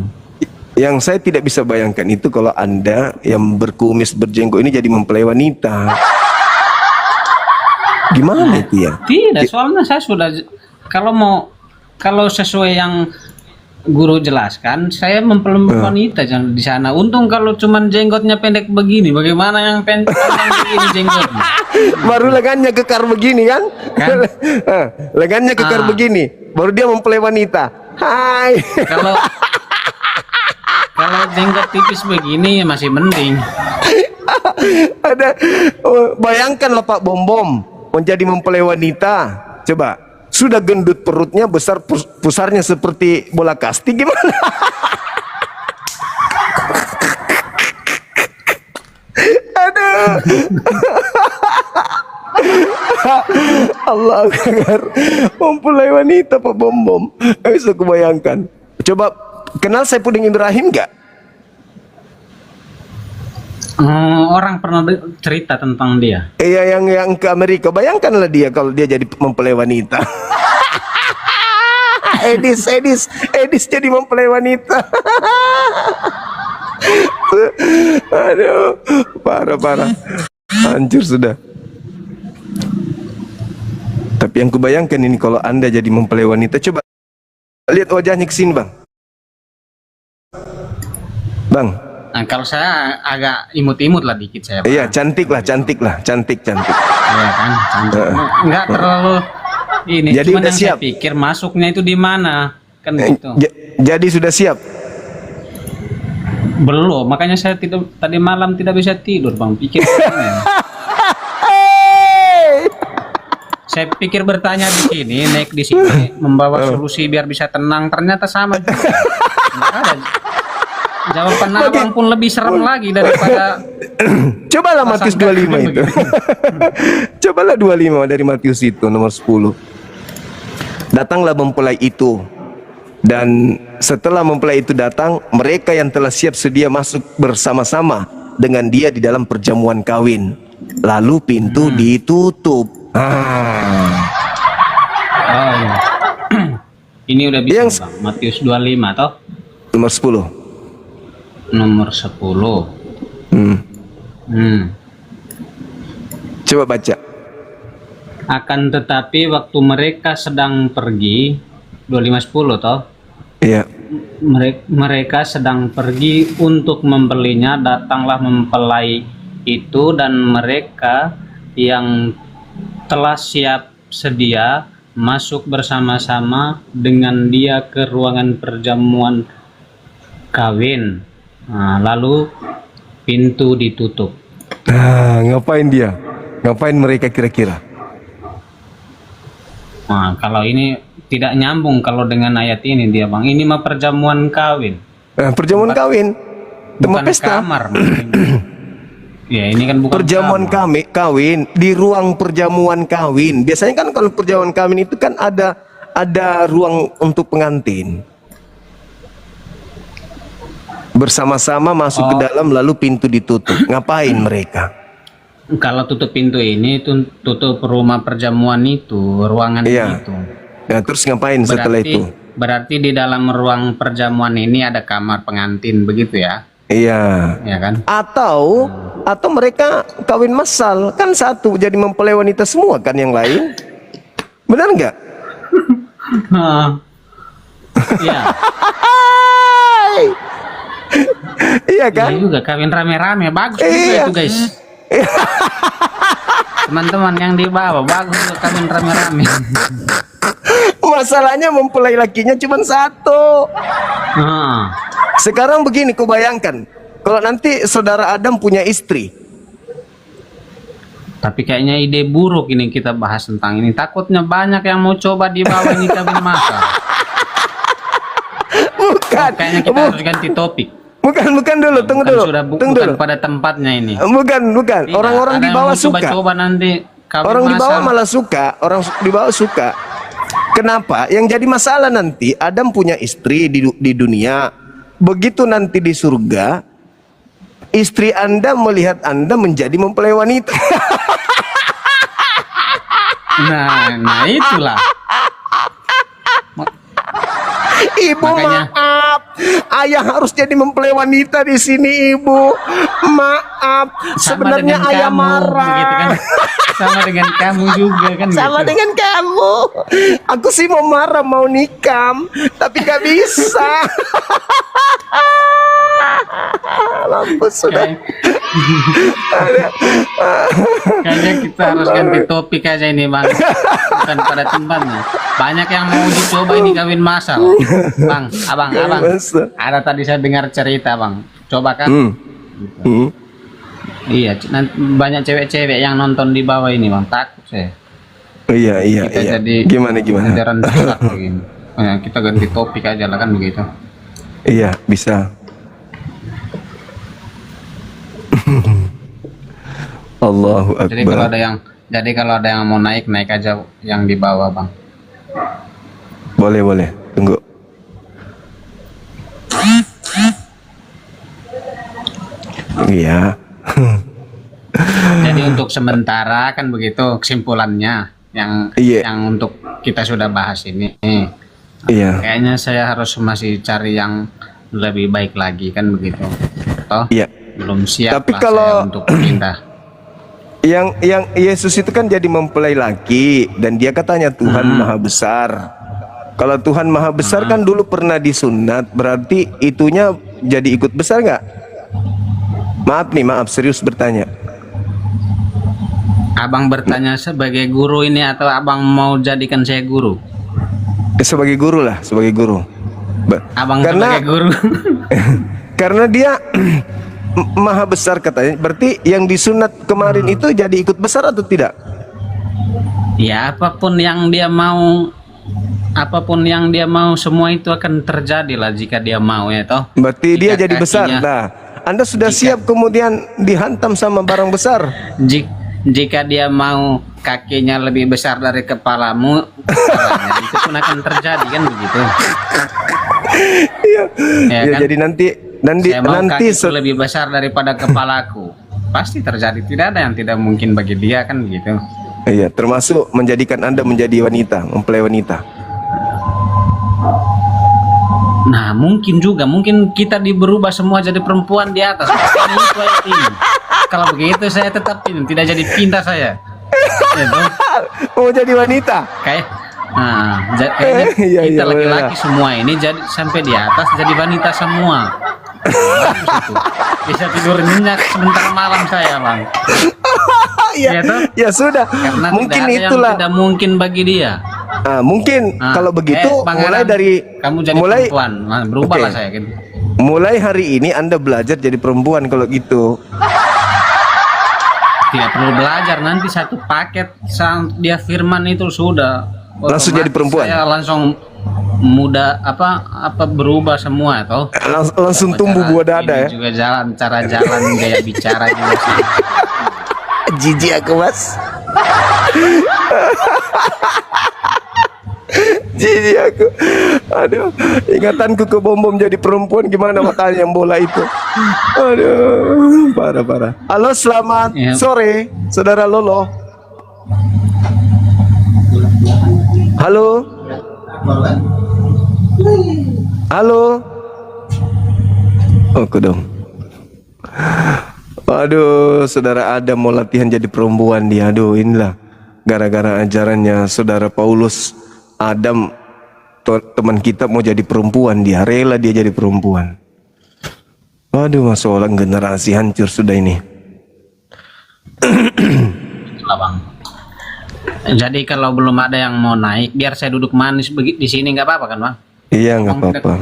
Yang saya tidak bisa bayangkan itu kalau Anda yang berkumis berjenggot ini jadi mempelai wanita. Gimana itu ya? Tidak, soalnya saya sudah kalau sesuai yang guru jelaskan, saya mempelai wanita jangan di sana. Untung kalau cuman jenggotnya pendek begini, bagaimana yang pendek begini jenggotnya? Baru lengannya kekar begini kan? Lengannya kekar begini, baru dia mempelai wanita. Hai. Kalau jenggot tipis begini masih mending. Ada bayangkanlah Pak Bom menjadi mempelai wanita. Coba. Sudah gendut perutnya, besar pusarnya seperti bola kasti, gimana? Allah Akbar. Mempelai wanita Pak Bom. Bisa kubayangkan. Coba kenal Saipudin Ibrahim nggak? Orang pernah cerita tentang dia. Iya, yang ke Amerika. Bayangkanlah dia kalau dia jadi mempelai wanita. Edis jadi mempelai wanita. Aduh, parah. Hancur sudah. Tapi yang kubayangkan ini kalau Anda jadi mempelai wanita, coba lihat wajahnya ke sini, Bang. Bang. Nah, kalau saya agak imut-imut lah dikit saya. Iya, cantik lah. Cantik. Iya kan, cantik. Enggak terlalu ini. Jadi cuman udah yang siap. saya pikir masuknya itu di mana? Kan gitu. Jadi sudah siap. Belum, makanya saya tadi malam tidak bisa tidur, Bang. Pikir ini. Saya pikir bertanya di sini, naik di sini, membawa solusi biar bisa tenang. Ternyata sama juga. Nggak ada. Jawaban abang pun lebih serem lagi daripada. Cobalah Matius 25 itu. Cobalah 25 dari Matius itu nomor 10. Datanglah mempelai itu. Dan setelah mempelai itu datang, mereka yang telah siap sedia masuk bersama-sama dengan dia di dalam perjamuan kawin. Lalu pintu ditutup. Oh, iya. Ini udah bisa, Yang- Bang. Matius 25 toh? Nomor 10. Nomor 10. Coba baca. Akan tetapi waktu mereka sedang pergi 25:10 toh? Iya. Mereka sedang pergi untuk membelinya, datanglah mempelai itu dan mereka yang telah siap sedia masuk bersama-sama dengan dia ke ruangan perjamuan kawin. Nah, lalu pintu ditutup. Ngapain dia? Ngapain mereka kira-kira? Nah, kalau ini tidak nyambung kalau dengan ayat ini dia, Bang. Ini mah perjamuan kawin. Perjamuan kawin. Tempat Bukan pesta. kamar. Ya, ini kan bukan Perjamuan kamar. kawin di ruang perjamuan kawin. Biasanya kan kalau perjamuan kawin itu kan ada ruang untuk pengantin. Bersama-sama masuk ke dalam lalu pintu ditutup. Ngapain mereka? Kalau tutup pintu ini tutup rumah perjamuan itu, ruangan Iya. itu. Nah, terus ngapain setelah itu? Berarti di dalam ruang perjamuan ini ada kamar pengantin begitu ya? Iya. Ya kan? Atau mereka kawin massal kan satu jadi mempelai wanita semua kan yang lain. Benar nggak? Iya. Iya kan? Iya juga kawin rame-rame bagus juga Iya. itu guys. Teman-teman yang di bawah bagus juga kawin rame-rame. Masalahnya mempelai lakinya cuma satu. Nah, Sekarang begini, kau bayangkan kalau nanti saudara Adam punya istri. tapi kayaknya ide buruk ini kita bahas tentang ini. Takutnya banyak yang mau coba di bawah ini kawin massal. Bukan. Kayaknya kita harus ganti topik. Bukan dulu, tunggu Bukan dulu. sudah Tunggu bukan dulu. pada tempatnya ini. Bukan. Tidak, Orang-orang ada di yang bawah mau suka. coba-coba nanti kawin Orang di bawah massal. malah suka. Orang di bawah suka. Kenapa? Yang jadi masalah nanti Adam punya istri di dunia. Begitu nanti di surga, istri Anda melihat Anda menjadi mempelai wanita. Nah itulah. Ibu Makanya- maaf, ayah harus jadi mempelai wanita di sini, Ibu. Maaf, Sama sebenarnya dengan ayah kamu, marah. begitu kan? Sama dengan kamu juga kan Sama gitu. dengan kamu. Aku sih mau marah, mau nikam, tapi gak bisa. Mampus sudah. Kayaknya kita harus ganti topik aja ini bang. Bukan pada tempatnya. Banyak yang mau dicoba ini kawin massal. Bang, abang. Masa? Ada tadi saya dengar cerita bang. Coba kan? Iya, nanti banyak cewek-cewek yang nonton di bawah ini bang. Takut saya. Iya. Kita jadi Gimana? ajaran sesat begini. Nah, kita ganti topik aja lah kan begitu. Iya, bisa. Allahu Jadi kalau Akbar. ada yang mau naik aja yang di bawah, Bang. Boleh, boleh. Tunggu. Iya. Jadi untuk sementara kan begitu kesimpulannya yang Iya. yang untuk kita sudah bahas ini. Iya. Kayaknya saya harus masih cari yang lebih baik lagi kan begitu. Toh Iya. belum siap Tapi lah kalau- saya untuk pindah. Yang Yesus itu kan jadi mempelai laki dan dia katanya Tuhan Maha Besar. Kalau Tuhan Maha Besar kan dulu pernah disunat, berarti itunya jadi ikut besar nggak? Maaf nih, maaf serius bertanya. Abang bertanya sebagai guru ini atau abang mau jadikan saya guru? Sebagai guru lah, sebagai guru. Abang Karena sebagai guru. karena dia Maha Besar katanya, berarti yang disunat kemarin itu jadi ikut besar atau tidak? Ya apapun yang dia mau semua itu akan terjadi lah jika dia mau ya toh. Berarti dia Jika jadi besar. kakinya- Nah, Anda sudah siap kemudian dihantam sama barang besar? Jika dia mau kakinya lebih besar dari kepalamu, kepalanya itu pun akan terjadi kan begitu. Iya. Ya Ya, kan? jadi nanti Saya mau nanti kakiku lebih besar daripada kepalaku. Pasti terjadi, tidak ada yang tidak mungkin bagi dia kan begitu. iya, termasuk menjadikan Anda menjadi wanita, mempelai wanita. Nah mungkin kita berubah semua jadi perempuan di atas. Makanya itu ayat ini. Kalau begitu saya tetap ini tidak jadi pindah saya. Ya, toh? Oh, jadi wanita. Kayaknya Iya, kita iya, laki-laki semua ini jadi sampai di atas jadi wanita semua. Bagus itu. Bisa tidur nyenyak sebentar malam saya, Bang. Iya. Ya, toh? Ya sudah. Karena Mungkin tidak ada itulah. yang tidak mungkin bagi dia. Mungkin kalau begitu Bang mulai Adam, dari kamu jadi perempuan, nah, berubahlah Oke. saya gitu. Mulai hari ini Anda belajar jadi perempuan kalau gitu. Tidak perlu belajar, nanti satu paket dia firman itu sudah Langsung jadi otomatis perempuan? saya langsung muda apa berubah semua toh. Langsung tumbuh buah dada Ini ya. juga cara jalan gaya bicara juga sih. Jijik aku, Mas. Jijik aku. Aduh, ingatanku ke bom jadi perempuan gimana makanya yang bola itu. Aduh, parah. Halo, selamat Ya. sore, Saudara Lolo. Halo. Halo. Oh, dong. Aduh, Saudara Adam mau latihan jadi perempuan dia. Aduh, inilah gara-gara ajarannya Saudara Paulus. Adam, teman kita mau jadi perempuan, dia rela dia jadi perempuan. Waduh, masalah generasi hancur sudah ini. Itulah, Bang. Jadi kalau belum ada yang mau naik, biar saya duduk manis di sini nggak apa-apa kan, Bang? Iya, nggak apa-apa.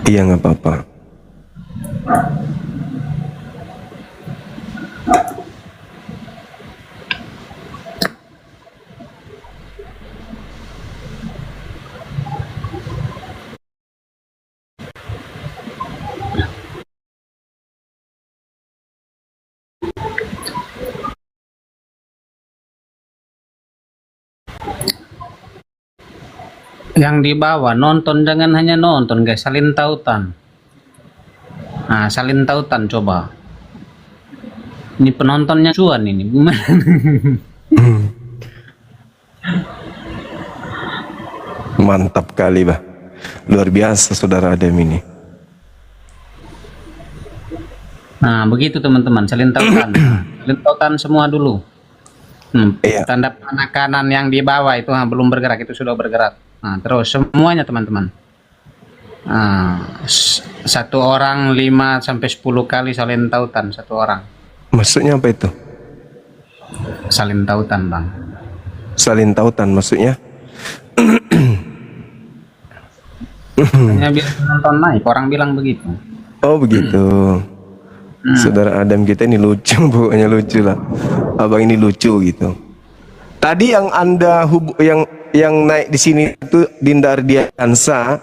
Iya, nggak apa-apa. Yang di bawah nonton, jangan hanya nonton guys, salin tautan. Nah, salin tautan coba. Ini penontonnya cuan ini gimana? Mantap kali, bah. Luar biasa Saudara Adam ini. Nah, begitu teman-teman, salin tautan. Salin tautan semua dulu. Iya. Tanda panah kanan yang di bawah itu belum bergerak, itu sudah bergerak. Nah, terus semuanya teman-teman. Nah, satu orang 5 sampai 10 kali salin tautan satu orang. Maksudnya apa itu? Salin tautan, Bang. Salin tautan maksudnya? Hanya biar penonton naik, orang bilang begitu. Oh, begitu. Saudara Adam kita ini lucu, pokoknya lucu lah. Abang ini lucu gitu. Tadi yang Anda yang naik di sini itu Dinda Ardiansa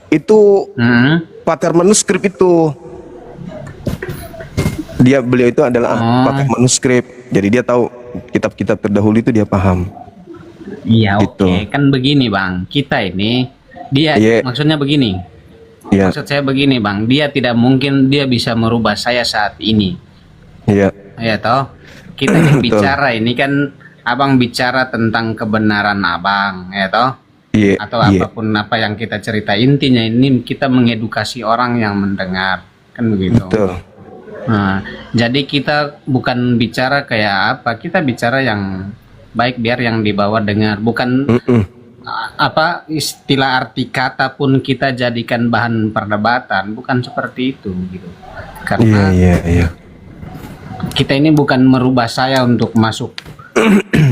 itu pakar manuskrip itu. Beliau itu adalah pakai manuskrip. Jadi dia tahu kitab-kitab terdahulu itu dia paham. Iya, Gitu. oke. Kan begini, Bang. Kita ini dia Iya. maksudnya begini. Iya. Maksud saya begini, Bang. Dia tidak mungkin dia bisa merubah saya saat ini. Iya. Ya toh. Kita yang Betul. bicara ini kan Abang bicara tentang kebenaran Abang, ya toh. Iya. Atau Iya. apapun apa yang kita cerita, intinya ini kita mengedukasi orang yang mendengar, kan begitu. Betul. Nah, jadi kita bukan bicara kayak apa, kita bicara yang baik biar yang dibawa dengar, bukan apa istilah arti kata pun kita jadikan bahan perdebatan, bukan seperti itu gitu. Iya, Karena iya. kita ini bukan merubah saya untuk masuk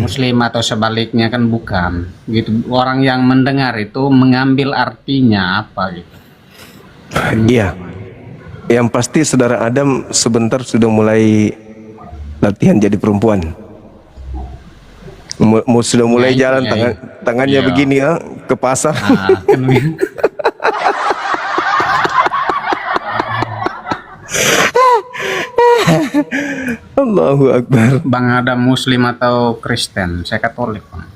Muslim atau sebaliknya, kan bukan gitu. Orang yang mendengar itu mengambil artinya apa gitu. Iya. Yang pasti saudara Adam sebentar sudah mulai latihan jadi perempuan. Sudah mulai Ya, jalan, iya. tangannya Iya. begini ya, ke pasar. Nah, kan begitu. Allahu Akbar. Bang Adam Muslim atau Kristen? Saya Katolik, Bang.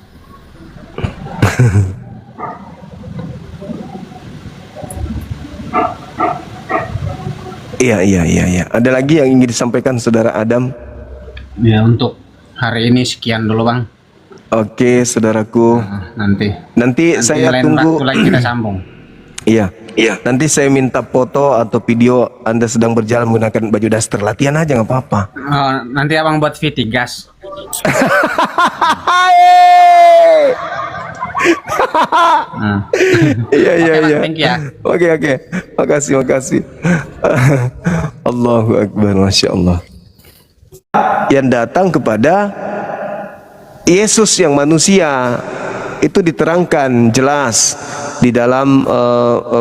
Iya. Ada lagi yang ingin disampaikan saudara Adam? Ya, untuk hari ini sekian dulu, Bang. Oke, saudaraku. Nanti Saya lain tunggu. waktu lagi kita sambung. Iya. Nanti saya minta foto atau video Anda sedang berjalan menggunakan baju daster. Latihan aja nggak apa-apa. Oh, nanti Abang buat VT gas. Nah. Iya. Oke, Bang, thank you ya. Oke. Makasih. Allahu Akbar, Masya Allah. Yang datang kepada Yesus yang manusia itu diterangkan jelas di dalam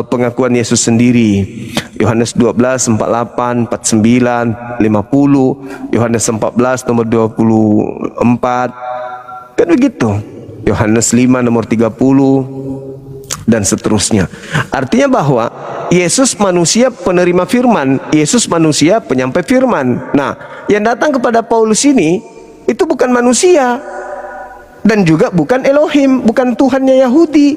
pengakuan Yesus sendiri. Yohanes 12, 48, 49, 50, Yohanes 14 nomor 24. Kan begitu. Yohanes 5 nomor 30 dan seterusnya. Artinya bahwa Yesus manusia penerima firman, Yesus manusia penyampai firman. Nah, yang datang kepada Paulus ini itu bukan manusia dan juga bukan Elohim, bukan Tuhannya Yahudi,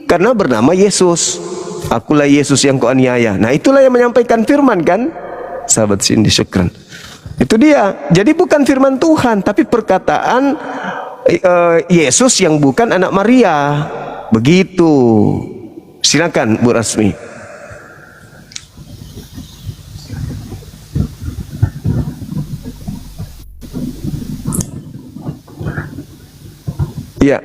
karena bernama Yesus. Akulah Yesus yang kau aniaya. Nah, itulah yang menyampaikan firman kan? Sahabat Cindy, syukran. Itu dia. Jadi bukan firman Tuhan, tapi perkataan Yesus yang bukan anak Maria. Begitu. Silakan Bu Rasmi. Iya.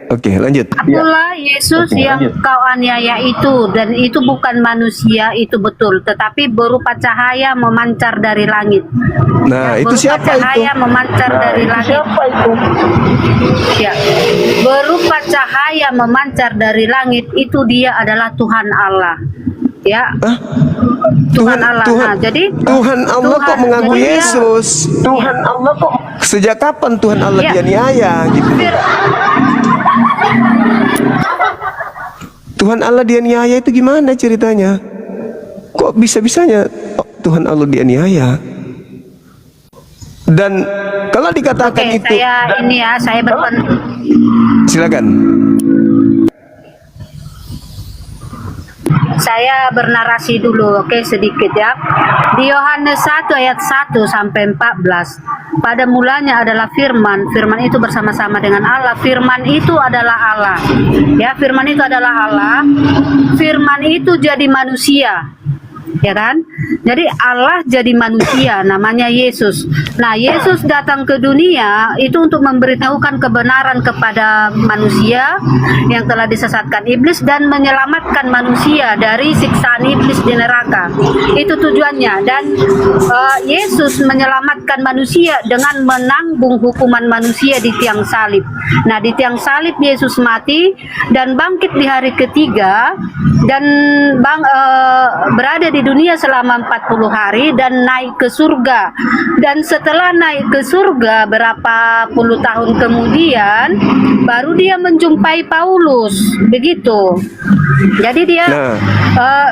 Oke, lanjut. Akulah Yesus yang kau aniaya itu, dan itu bukan manusia, itu betul, tetapi berupa cahaya memancar dari langit. Nah, itu Berupa siapa itu? cahaya memancar dari langit. Ya, berupa cahaya memancar dari langit, itu dia adalah Tuhan Allah. Ya, Tuhan Allah. Nah, jadi Tuhan Allah kok mengaku jadi dia- Yesus? Tuhan Allah kok? Sejak kapan Tuhan Allah Ya. dianiaya gitu? Tuhan Allah dianiaya itu gimana ceritanya? Kok bisa-bisanya Tuhan Allah dianiaya? Dan kalau dikatakan Oke, itu, saya silakan. Saya bernarasi dulu, oke, sedikit ya. Di Yohanes 1 ayat 1 sampai 14. Pada mulanya adalah firman, firman itu bersama-sama dengan Allah, firman itu adalah Allah. Ya, firman itu adalah Allah. Firman itu jadi manusia. Ya kan? Jadi Allah jadi manusia, namanya Yesus. Nah, Yesus datang ke dunia itu untuk memberitahukan kebenaran kepada manusia yang telah disesatkan iblis dan menyelamatkan manusia dari siksaan iblis di neraka. Itu tujuannya. Dan Yesus menyelamatkan manusia dengan menanggung hukuman manusia di tiang salib. Nah, di tiang salib Yesus mati dan bangkit di hari ketiga dan berada di dunia selama 40 hari dan naik ke surga. Dan setelah naik ke surga berapa puluh tahun kemudian baru dia menjumpai Paulus. Begitu. Jadi dia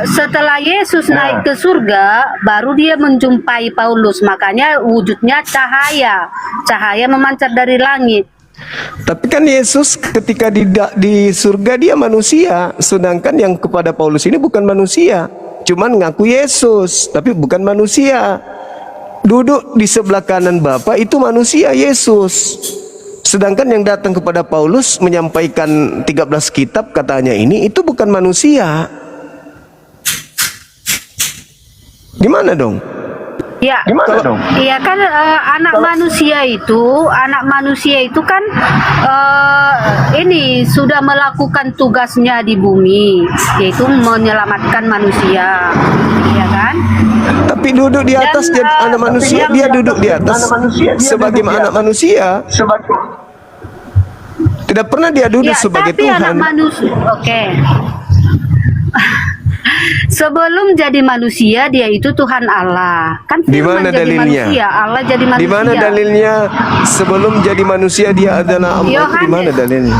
setelah Yesus naik ke surga baru dia menjumpai Paulus. Makanya wujudnya cahaya. Cahaya memancar dari langit. Tapi kan Yesus ketika di surga dia manusia, sedangkan yang kepada Paulus ini bukan manusia, cuman ngaku Yesus tapi bukan manusia. Duduk di sebelah kanan Bapa itu manusia Yesus. Sedangkan yang datang kepada Paulus menyampaikan 13 kitab katanya ini itu bukan manusia. Gimana dong? Ya, iya kan anak manusia itu kan ini sudah melakukan tugasnya di bumi, yaitu menyelamatkan manusia, ya kan? Tapi duduk di atas Dan, jadi anak manusia, dia duduk di atas sebagai anak manusia. Tidak pernah dia duduk Ya, sebagai tapi Tuhan. anak manusia, oke. Sebelum jadi manusia dia itu Tuhan Allah. Kan Di firman mana jadi dalilnya? manusia, Allah jadi manusia. Di mana dalilnya sebelum jadi manusia dia adalah Allah? Itu di mana dalilnya?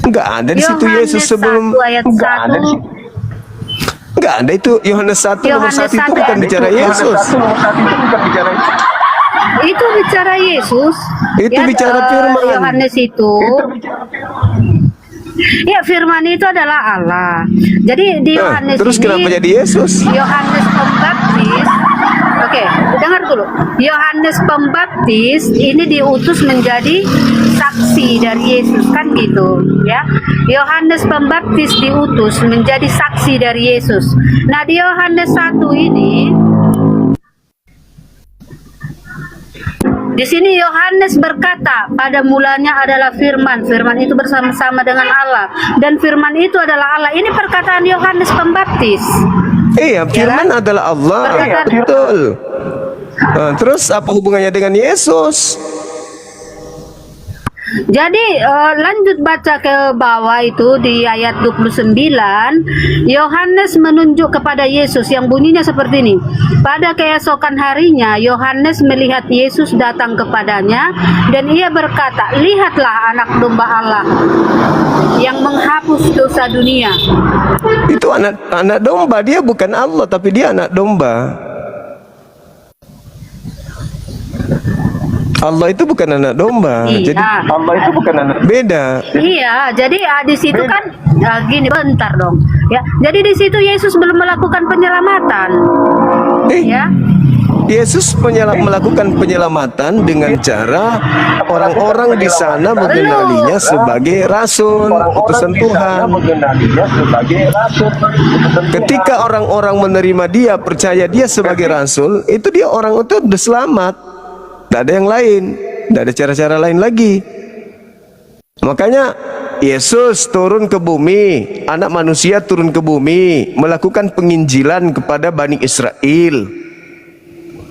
Enggak ada di situ Yesus sebelum. 1 ayat 1. Enggak ada itu Yohanes 1 nomor 1 itu bukan bicara Yesus. Itu bicara Yesus. Itu bicara firman. Yohanes itu. Ya, firman itu adalah Allah. Jadi di Yohanes terus ini, kenapa jadi Yesus? Yohanes Pembaptis. Oke, dengar dulu. Yohanes Pembaptis ini diutus menjadi saksi dari Yesus, kan gitu, ya. Yohanes Pembaptis diutus menjadi saksi dari Yesus. Nah, di Yohanes 1 ini di sini Yohanes berkata, pada mulanya adalah firman, firman itu bersama-sama dengan Allah, dan firman itu adalah Allah. Ini perkataan Yohanes Pembaptis. Iya, firman adalah Allah. Betul. Terus apa hubungannya dengan Yesus? Jadi lanjut baca ke bawah itu di ayat 29, Yohanes menunjuk kepada Yesus yang bunyinya seperti ini. Pada keesokan harinya Yohanes melihat Yesus datang kepadanya dan ia berkata, lihatlah anak domba Allah yang menghapus dosa dunia. Itu anak domba, dia bukan Allah tapi dia anak domba. Allah itu bukan anak domba. Iya. Jadi Allah itu bukan anak beda. Iya, jadi di situ kan gini, bentar dong. Ya, jadi di situ Yesus belum melakukan penyelamatan. Ya. Yesus melakukan penyelamatan dengan cara orang-orang di sana mengenalinya sebagai rasul, utusan Tuhan. Ketika orang-orang menerima dia, percaya dia sebagai rasul, itu dia orang itu udah selamat. Tidak ada yang lain, tidak ada cara-cara lain lagi. Makanya Yesus turun ke bumi, anak manusia turun ke bumi, melakukan penginjilan kepada Bani Israel.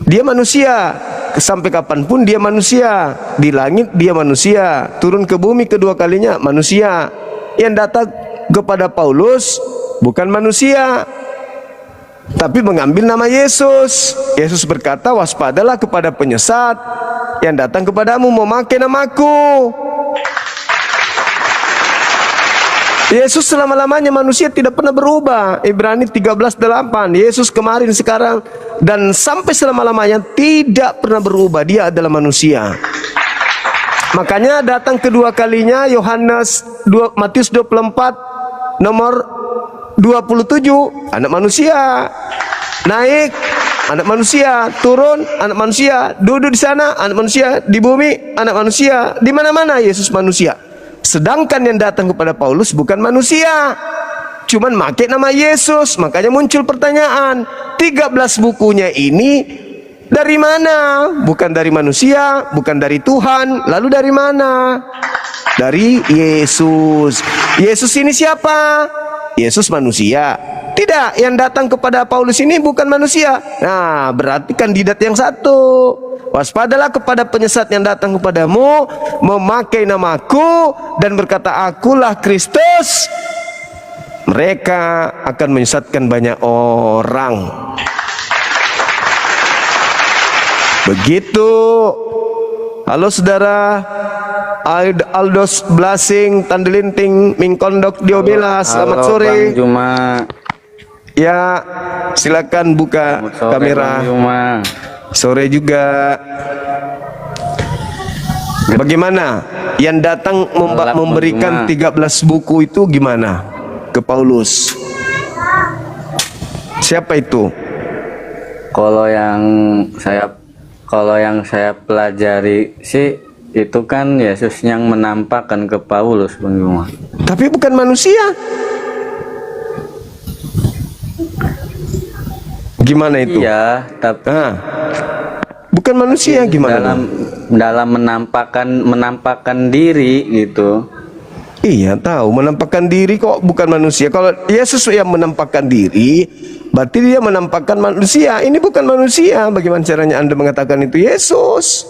Dia manusia, sampai kapanpun dia manusia. Di langit dia manusia, turun ke bumi kedua kalinya manusia. Yang datang kepada Paulus bukan manusia, tapi mengambil nama Yesus. Yesus berkata, waspadalah kepada penyesat yang datang kepadamu memakai namaku. Yesus selama-lamanya manusia, tidak pernah berubah. Ibrani 13:8. Yesus kemarin, sekarang, dan sampai selama-lamanya tidak pernah berubah. Dia adalah manusia. Makanya datang kedua kalinya Matius 24 nomor 27, anak manusia naik, anak manusia turun, anak manusia duduk di sana, anak manusia di bumi, anak manusia di mana-mana. Yesus manusia. Sedangkan yang datang kepada Paulus bukan manusia, cuman pakai nama Yesus. Makanya muncul pertanyaan, 13 bukunya ini dari mana? Bukan dari manusia, bukan dari Tuhan, lalu dari mana? Dari Yesus. Yesus ini siapa? Yesus manusia. Tidak, yang datang kepada Paulus ini bukan manusia. Nah, berarti kandidat yang satu. Waspadalah kepada penyesat yang datang kepadamu memakai namaku dan berkata, akulah Kristus. Mereka akan menyesatkan banyak orang. Begitu. Halo saudara, Aldos Blasing Tandelinting Mingkondok Diobela, selamat Halo, sore. Bang Juma. Ya, silakan buka Selamat sore, kamera. Bang Juma. Sore juga. Bagaimana yang datang Gelap, Bang memberikan Juma. 13 buku itu gimana ke Paulus? Siapa itu? Kalau yang saya pelajari sih itu kan Yesus yang menampakkan ke Paulus, Bang Juma. Tapi bukan manusia. Gimana itu? Iya, tapi Bukan manusia gimana dong? dalam menampakkan diri gitu. Iya tahu, menampakkan diri kok bukan manusia. Kalau Yesus yang menampakkan diri, berarti dia menampakkan manusia. Ini bukan manusia. Bagaimana caranya Anda mengatakan itu Yesus?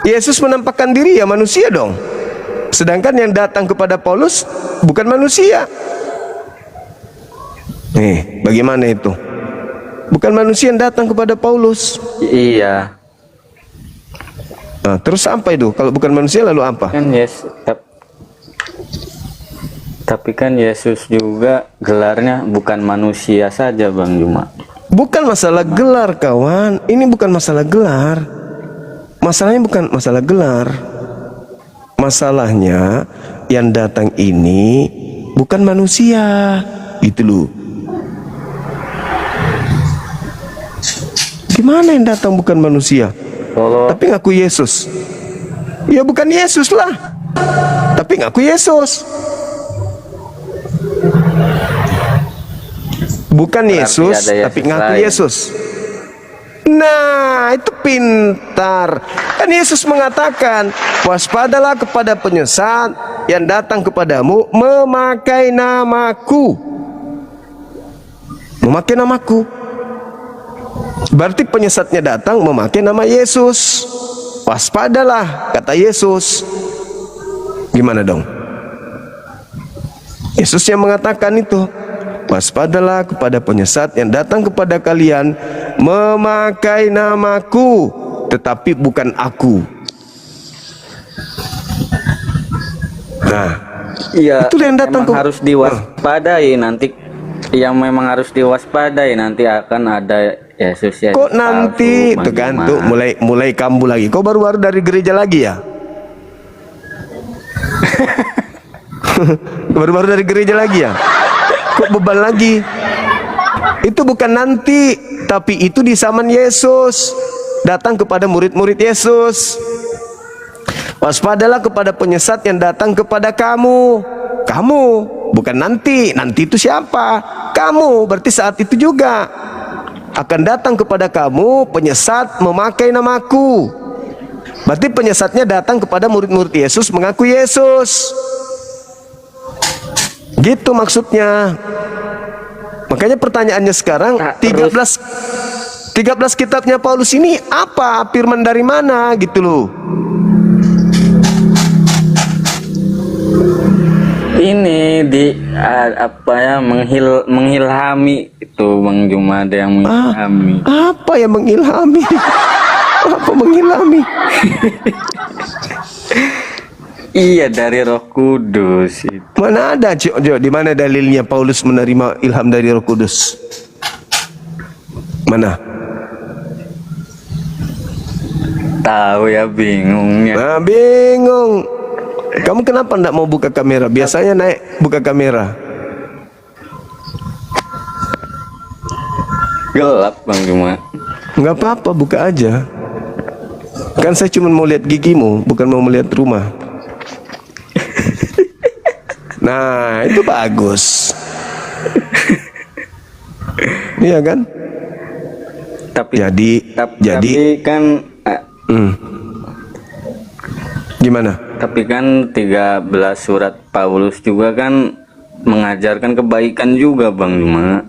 Yesus menampakkan diri ya manusia dong. Sedangkan yang datang kepada Paulus bukan manusia. Nih, bagaimana itu? Bukan manusia yang datang kepada Paulus. Iya, Nah, terus apa itu? Kalau bukan manusia lalu apa? kan tapi kan Yesus juga gelarnya bukan manusia saja, Bang Juma. Bukan masalah gelar kawan. Ini bukan masalah gelar. Masalahnya bukan masalah gelar. Masalahnya yang datang ini bukan manusia. Gitu loh. Gimana yang datang bukan manusia? Kalau Tapi ngaku Yesus. Ya bukan Yesus lah. Tapi ngaku Yesus. Bukan Berarti Yesus, ada Yesus tapi ngaku lain. Yesus. Nah, itu pintar. Kan Yesus mengatakan, waspadalah kepada penyesat yang datang kepadamu memakai namaku. Memakai namaku. Berarti penyesatnya datang memakai nama Yesus. Waspadalah, kata Yesus. Gimana dong? Yesus yang mengatakan itu. Waspadalah kepada penyesat yang datang kepada kalian memakai namaku, tetapi bukan aku. Nah, iya, itu yang datang memang harus diwaspadai nanti. Yang memang harus diwaspadai nanti akan ada Yesus ya. kok nanti itu kan tuh mulai kambuh lagi. Kok baru-baru dari gereja lagi ya? Baru-baru dari gereja lagi ya? Kok beban lagi? Itu bukan nanti, tapi itu di zaman Yesus datang kepada murid-murid Yesus. Waspadalah kepada penyesat yang datang kepada kamu. Kamu, bukan nanti. Nanti itu siapa? Kamu, berarti saat itu juga akan datang kepada kamu penyesat memakai namaku. Berarti penyesatnya datang kepada murid-murid Yesus mengaku Yesus. Gitu maksudnya. Makanya pertanyaannya sekarang, 13 kitabnya Paulus ini apa? Firman dari mana gitu loh. Ini apa ya, mengilhami itu, Bang Juma, ada yang mengilhami. Apa yang mengilhami? Apa mengilhami? Iya, dari Roh Kudus itu. Mana ada, Jo? Di mana dalilnya Paulus menerima ilham dari Roh Kudus? Mana? Tahu ya, bingungnya. Nah, bingung. Kamu kenapa enggak mau buka kamera? Biasanya naik buka kamera. Gelap, Bang Juma. Enggak apa-apa, buka aja. Kan saya cuma mau lihat gigimu, bukan mau melihat rumah. Nah, itu bagus. Iya kan? Tapi Jadi kan gimana? tapi kan 13 surat Paulus juga kan mengajarkan kebaikan juga, Bang Juma.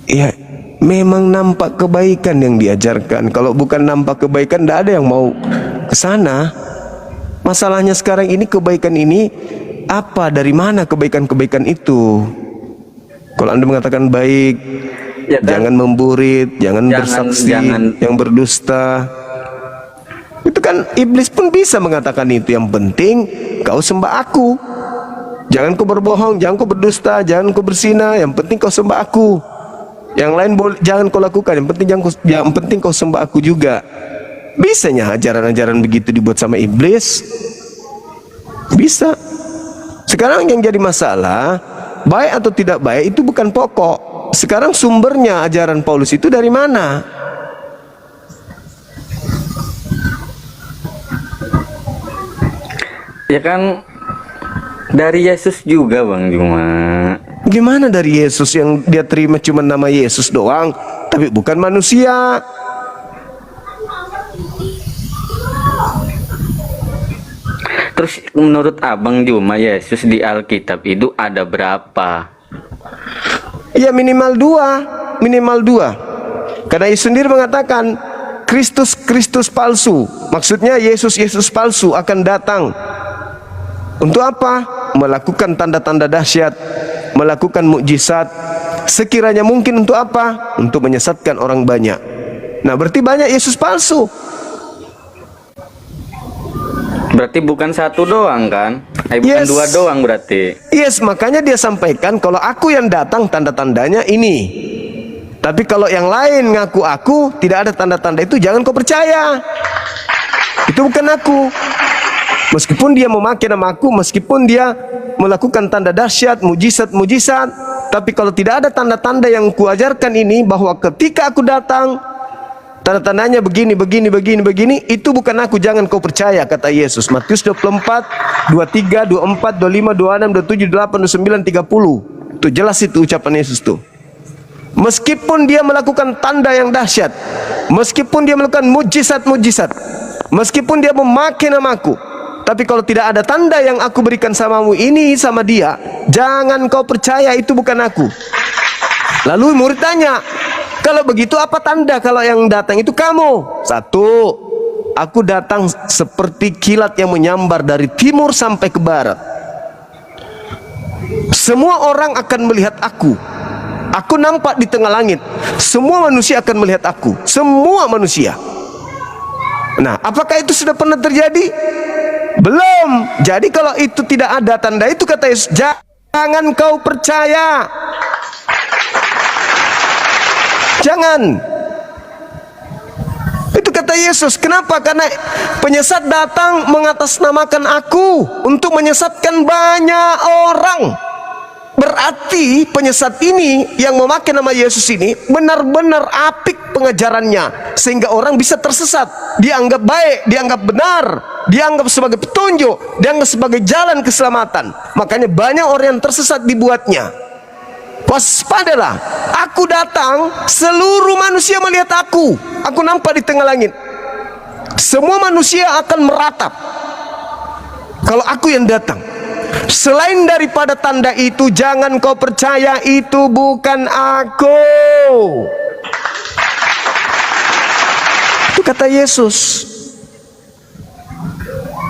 Iya, memang nampak kebaikan yang diajarkan. Kalau bukan nampak kebaikan, tidak ada yang mau ke sana. Masalahnya sekarang ini kebaikan ini apa, dari mana kebaikan-kebaikan itu? Kalau Anda mengatakan baik, Ya kan? jangan memburit, jangan bersaksi, yang berdusta. Itu kan iblis pun bisa mengatakan itu. Yang penting kau sembah aku. Jangan kau berbohong, jangan kau berdusta, jangan kau berzina. Yang penting kau sembah aku. Yang lain jangan kau lakukan. Yang penting kau sembah aku juga. Bisanya ajaran-ajaran begitu dibuat sama iblis? Bisa. Sekarang yang jadi masalah, baik atau tidak baik itu bukan pokok. Sekarang sumbernya ajaran Paulus itu dari mana? Ya kan dari Yesus juga Bang Juma. Gimana dari Yesus yang dia terima cuma nama Yesus doang, tapi bukan manusia? Terus menurut Abang Juma, Yesus di Alkitab itu ada berapa? Ya minimal dua. Karena Yesus sendiri mengatakan Kristus palsu. Maksudnya Yesus palsu akan datang. Untuk apa? Melakukan tanda-tanda dahsyat, melakukan mukjizat. Sekiranya mungkin untuk apa? Untuk menyesatkan orang banyak. Nah, berarti banyak Yesus palsu. Berarti bukan satu doang kan? Bukan Yes. dua doang berarti. Yes, makanya dia sampaikan kalau aku yang datang tanda-tandanya ini. Tapi kalau yang lain ngaku aku tidak ada tanda-tanda itu, jangan kau percaya. Itu bukan aku. Meskipun dia memakai nama aku, meskipun dia melakukan tanda dahsyat, mujizat, tapi kalau tidak ada tanda-tanda yang kuajarkan ini, bahwa ketika aku datang tanda-tandanya begini, itu bukan aku, jangan kau percaya, kata Yesus. Matius 24, 23, 24, 25, 26, 27, 28, 29, 30. Itu jelas itu ucapan Yesus tuh. Meskipun dia melakukan tanda yang dahsyat, meskipun dia melakukan mujizat, meskipun dia memakai namaku, tapi kalau tidak ada tanda yang aku berikan samamu ini sama dia, jangan kau percaya, itu bukan aku. Lalu murid tanya, kalau begitu apa tanda kalau yang datang itu kamu? Satu, aku datang seperti kilat yang menyambar dari timur sampai ke barat. Semua orang akan melihat aku. Aku nampak di tengah langit. Semua manusia akan melihat aku. Semua manusia. Nah, apakah itu sudah pernah terjadi? Belum. Jadi kalau itu tidak ada tanda itu, kata Yesus, jangan kau percaya. Jangan. Itu kata Yesus. Kenapa? Karena penyesat datang mengatasnamakan aku untuk menyesatkan banyak orang. Berarti penyesat ini yang memakai nama Yesus ini benar-benar apik pengajarannya, sehingga orang bisa tersesat. Dianggap baik, dianggap benar, dianggap sebagai petunjuk, dianggap sebagai jalan keselamatan. Makanya banyak orang yang tersesat dibuatnya. Waspadalah, aku datang, seluruh manusia melihat aku. Aku nampak di tengah langit. Semua manusia akan meratap kalau aku yang datang. Selain daripada tanda itu, jangan kau percaya, itu bukan aku. Itu kata Yesus.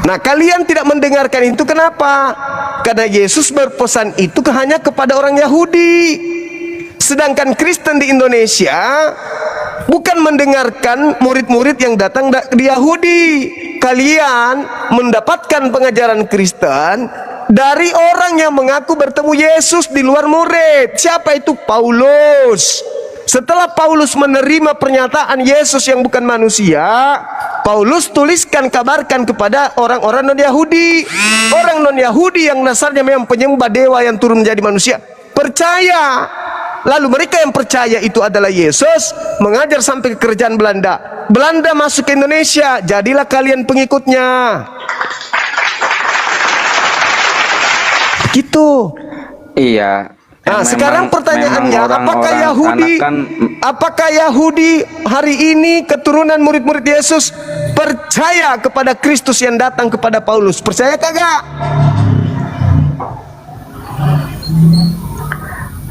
Nah, kalian tidak mendengarkan itu, kenapa? Karena Yesus berpesan itu hanya kepada orang Yahudi. Sedangkan Kristen di Indonesia bukan mendengarkan murid-murid yang datang di Yahudi. Kalian mendapatkan pengajaran Kristen dari orang yang mengaku bertemu Yesus di luar murid. Siapa itu? Paulus. Setelah Paulus menerima pernyataan Yesus yang bukan manusia, Paulus tuliskan, kabarkan kepada orang-orang non-Yahudi. Orang non-Yahudi yang dasarnya memang penyembah dewa yang turun menjadi manusia, percaya. Lalu mereka yang percaya itu adalah Yesus, mengajar sampai ke kerajaan Belanda. Belanda masuk ke Indonesia, jadilah kalian pengikutnya. Gitu. Iya. Nah, sekarang pertanyaannya, apakah Yahudi hari ini keturunan murid-murid Yesus percaya kepada Kristus yang datang kepada Paulus? Percaya kagak?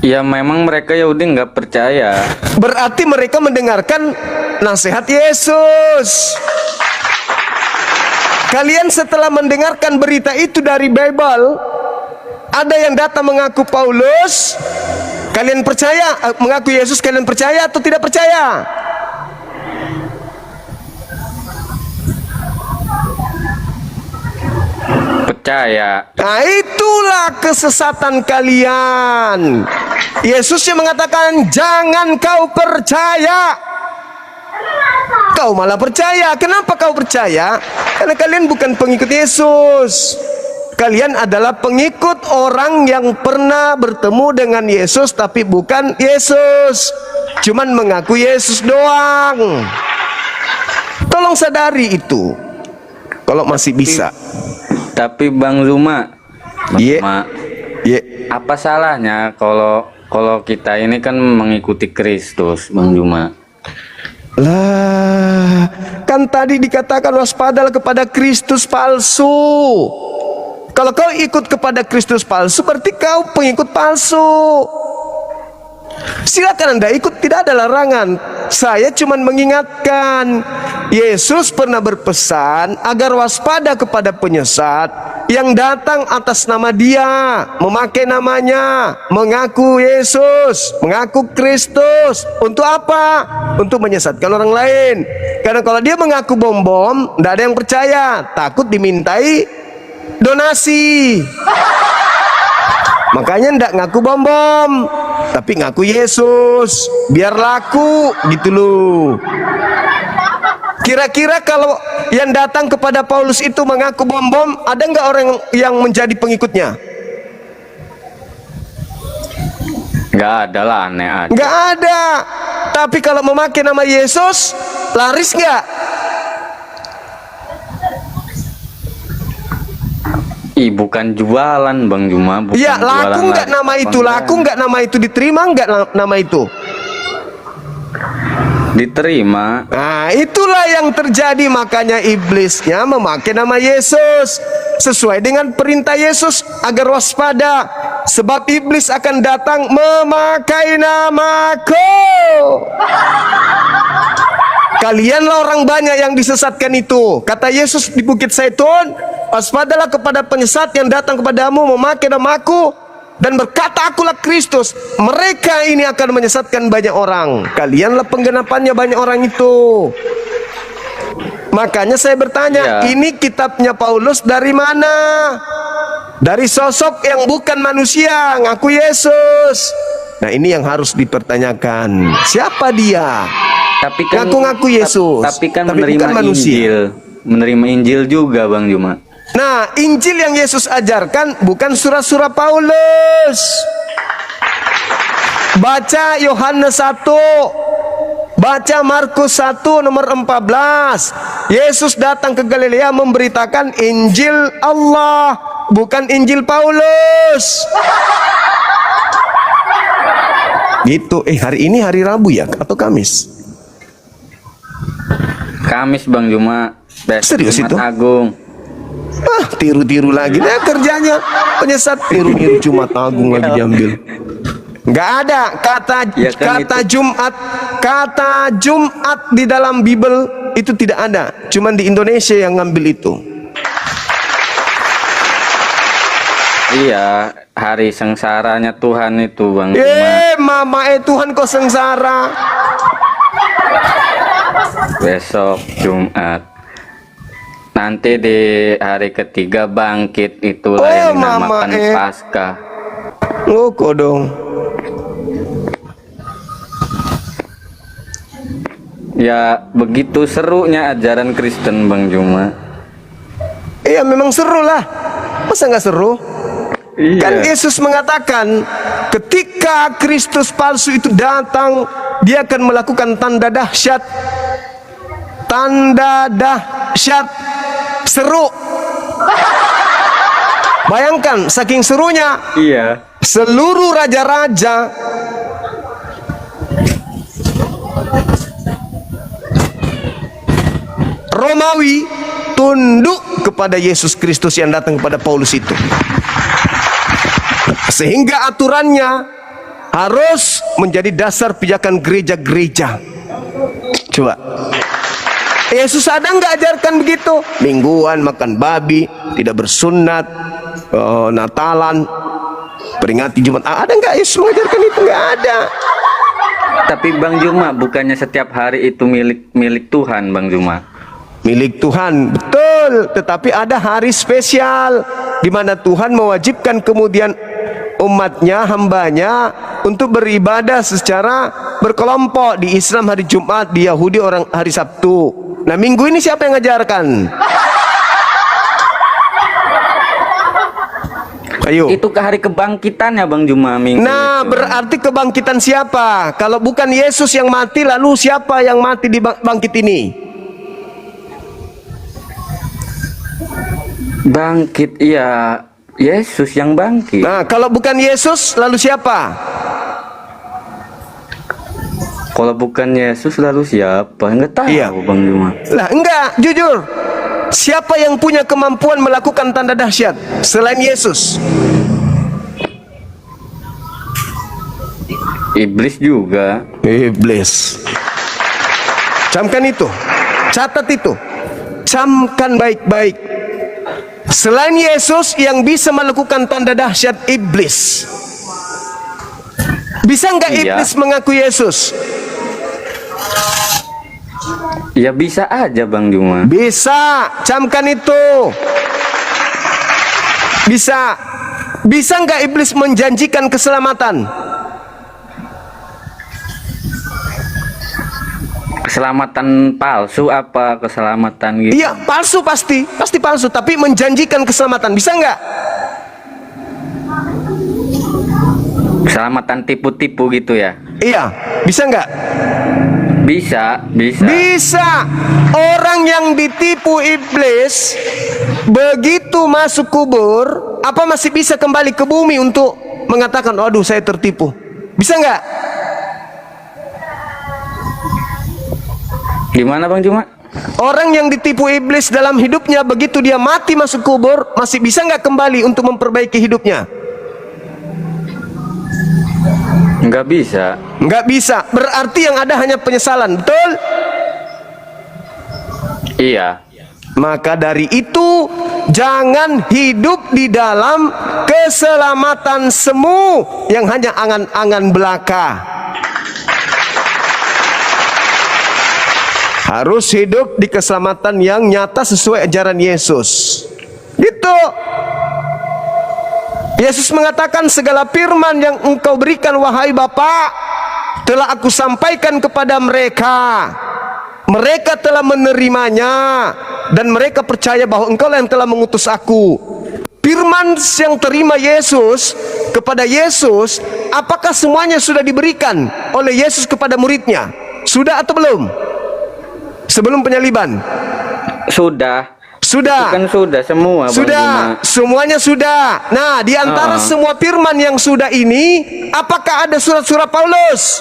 Ya memang mereka Yahudi nggak percaya. Berarti mereka mendengarkan nasihat Yesus. Kalian setelah mendengarkan berita itu dari Bible, Ada yang datang mengaku Paulus, kalian percaya? Mengaku Yesus, kalian percaya atau tidak percaya? Percaya. Nah, itulah kesesatan kalian. Yesus yang mengatakan jangan kau percaya, kau malah percaya. Kenapa kau percaya? Karena kalian bukan pengikut Yesus. Kalian adalah pengikut orang yang pernah bertemu dengan Yesus tapi bukan Yesus, cuman mengaku Yesus doang. Tolong sadari itu kalau masih bisa. Tapi Bang Zuma, Ye. apa salahnya kalau kita ini kan mengikuti Kristus, Bang Zuma? Lah, kan tadi dikatakan waspadalah kepada Kristus palsu. Kalau kau ikut kepada Kristus palsu, berarti kau pengikut palsu. Silakan Anda ikut, tidak ada larangan. Saya cuma mengingatkan, Yesus pernah berpesan agar waspada kepada penyesat yang datang atas nama Dia, memakai namanya, mengaku Yesus, mengaku Kristus. Untuk apa? Untuk menyesatkan orang lain. Karena kalau dia mengaku bom-bom, tidak ada yang percaya, takut dimintai donasi. Makanya ndak ngaku bom-bom, tapi ngaku Yesus, biar laku gitu loh. Kira-kira kalau yang datang kepada Paulus itu mengaku bom-bom, ada nggak orang yang menjadi pengikutnya? Nggak ada lah, aneh aja. Nggak ada. Tapi kalau memakai nama Yesus, laris nggak? Bukan jualan Bang Juma, bukan Iya, laku jualan nggak nama itu? Laku nggak nama itu? Diterima nggak nama itu? Diterima. Nah, itulah yang terjadi. Makanya iblisnya memakai nama Yesus sesuai dengan perintah Yesus agar waspada, sebab iblis akan datang memakai namaku. Kalianlah orang banyak yang disesatkan itu. Kata Yesus di Bukit Zaitun, waspadalah kepada penyesat yang datang kepadamu memakai namaku dan berkata akulah Kristus. Mereka ini akan menyesatkan banyak orang. Kalianlah penggenapannya banyak orang itu. Makanya saya bertanya, ini kitabnya Paulus dari mana? Dari sosok yang bukan manusia, ngaku Yesus. Nah, ini yang harus dipertanyakan. Siapa dia? Tapi kan Ngaku-ngaku Yesus, tapi kan tapi menerima bukan manusia. Injil. Menerima Injil juga Bang Juma. Nah, Injil yang Yesus ajarkan bukan surah-surah Paulus. Baca Yohanes 1, baca Markus 1 nomor 14. Yesus datang ke Galilea memberitakan Injil Allah, bukan Injil Paulus. Gitu. Hari ini hari Rabu ya atau Kamis? Kamis Bang Juma. Serius Jumat itu? Agung. Tiru-tiru lagi. Nah, kerjanya penyesat, tiru-tiru Jumat Agung lagi diambil. Nggak ada Ya kan kata Jumat, kata Jumat di dalam Bible itu tidak ada. Cuman di Indonesia yang ngambil itu. Iya, hari sengsaranya Tuhan itu Bang Juma. Mama Tuhan kok sengsara. Besok Jumat. Nanti di hari ketiga bangkit, itulah yang dinamakan Paskah. Oh, kodong. Ya begitu serunya ajaran Kristen Bang Juma. Iya, memang seru lah. Masa nggak seru? Iya. Kan Yesus mengatakan ketika Kristus palsu itu datang, dia akan melakukan tanda dahsyat. Tanda dahsyat. Seru. Bayangkan saking serunya, Iya. seluruh raja-raja Romawi tunduk kepada Yesus Kristus yang datang kepada Paulus itu. Sehingga aturannya harus menjadi dasar pijakan gereja-gereja. Coba, Yesus ada nggak ajarkan begitu? Mingguan makan babi, tidak bersunat, Natalan, Peringati Jumat. Ada nggak Yesus mengajarkan itu? Nggak ada. Tapi Bang Juma, bukannya setiap hari itu milik Tuhan, Bang Juma? Milik Tuhan, betul. Tetapi ada hari spesial di mana Tuhan mewajibkan kemudian umatnya, hambanya untuk beribadah secara berkelompok. Di Islam hari Jumat, di Yahudi orang hari Sabtu. Nah, minggu ini siapa yang ngajarkan? Ayo. Itu ke hari kebangkitannya Bang Juma minggu Nah, itu. berarti kebangkitan siapa? Kalau bukan Yesus yang mati, lalu siapa yang mati di bangkit ini? Bangkit, iya, Yesus yang bangkit. Nah, kalau bukan Yesus, lalu siapa? Kalau bukan Yesus lalu siapa? Enggak tahu, Iya. Bang Juma. Lah, enggak, jujur. Siapa yang punya kemampuan melakukan tanda dahsyat selain Yesus? Iblis juga. Iblis. Camkan itu. Catat itu. Camkan baik-baik. Selain Yesus yang bisa melakukan tanda dahsyat, iblis. Bisa enggak Iya. iblis mengaku Yesus? Ya bisa aja Bang Juma. Bisa, camkan itu. Bisa. Bisa nggak iblis menjanjikan keselamatan? Keselamatan palsu apa keselamatan gitu? Iya, palsu pasti palsu. Tapi menjanjikan keselamatan, bisa nggak? Keselamatan tipu-tipu gitu ya? Iya, bisa nggak? Bisa. Bisa. Orang yang ditipu iblis begitu masuk kubur, apa masih bisa kembali ke bumi untuk mengatakan, aduh saya tertipu? Bisa nggak? Gimana Bang Juma? Orang yang ditipu iblis dalam hidupnya begitu dia mati masuk kubur, masih bisa nggak kembali untuk memperbaiki hidupnya? Nggak bisa. Nggak bisa. Berarti yang ada hanya penyesalan, betul? Iya. Maka dari itu jangan hidup di dalam keselamatan semu yang hanya angan-angan belaka. Harus hidup di keselamatan yang nyata sesuai ajaran Yesus. Gitu. Yesus mengatakan, segala firman yang engkau berikan wahai Bapa telah aku sampaikan kepada mereka. Mereka telah menerimanya dan mereka percaya bahwa engkau lah yang telah mengutus aku. Firman yang terima Yesus kepada Yesus, apakah semuanya sudah diberikan oleh Yesus kepada muridnya? Sudah atau belum? Sebelum penyaliban? Sudah. Sudah. Itu kan sudah semua Bang Sudah, Juma. semuanya sudah. Nah, di antara semua firman yang sudah ini, apakah ada surat-surat Paulus?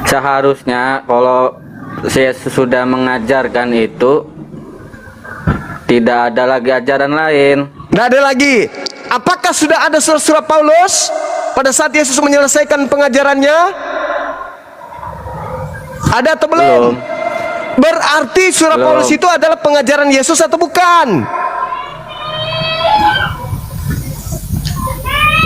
Seharusnya kalau saya sudah mengajarkan itu tidak ada lagi ajaran lain. Tidak ada lagi. Apakah sudah ada surat-surat Paulus pada saat Yesus menyelesaikan pengajarannya? Ada atau belum? Belum. Berarti surat Belum. Paulus itu adalah pengajaran Yesus atau bukan?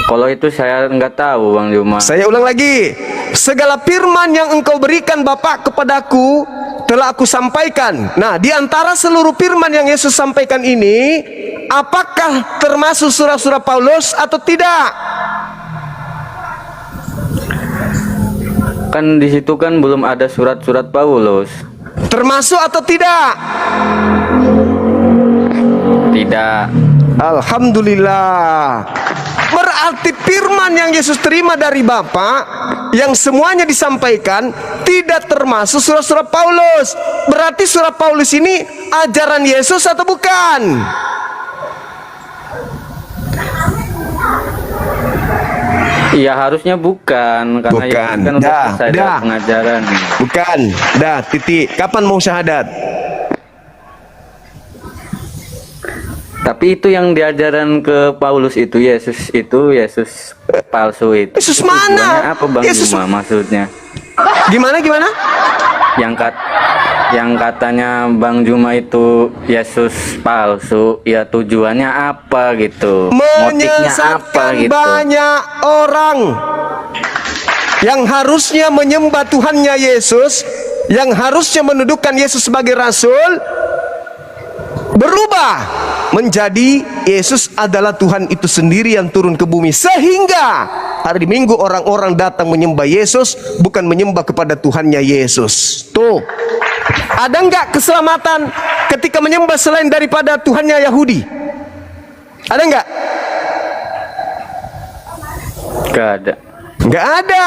Kalau itu saya nggak tahu Bang Juma. Saya ulang lagi. Segala firman yang engkau berikan Bapa kepadaku telah aku sampaikan. Nah, di antara seluruh firman yang Yesus sampaikan ini, apakah termasuk surat-surat Paulus atau tidak? Kan di situ kan belum ada surat-surat Paulus. Termasuk atau tidak? Tidak. Alhamdulillah. Berarti firman yang Yesus terima dari Bapa yang semuanya disampaikan tidak termasuk surat-surat Paulus. Berarti surat Paulus ini ajaran Yesus atau bukan? Iya harusnya bukan karena Bukan. Yesus kan udah Dah, selesai dah. dalam pengajaran. Bukan. Dah, titik. Kapan mau syahadat? Tapi itu yang diajaran ke Paulus itu Yesus palsu itu. Yesus Itu mana? tujuannya apa Bang Yesus- Juma maksudnya? Gimana? Yang yang katanya Bang Juma itu Yesus palsu, ya tujuannya apa gitu? Motifnya apa Menyesatkan gitu? banyak orang yang harusnya menyembah Tuhannya Yesus, yang harusnya mendudukan Yesus sebagai rasul, berubah menjadi Yesus adalah Tuhan itu sendiri yang turun ke bumi, sehingga hari Minggu orang-orang datang menyembah Yesus, bukan menyembah kepada Tuhannya Yesus. Tuh, ada enggak keselamatan ketika menyembah selain daripada Tuhannya Yahudi? Ada enggak? Gak ada. Enggak ada.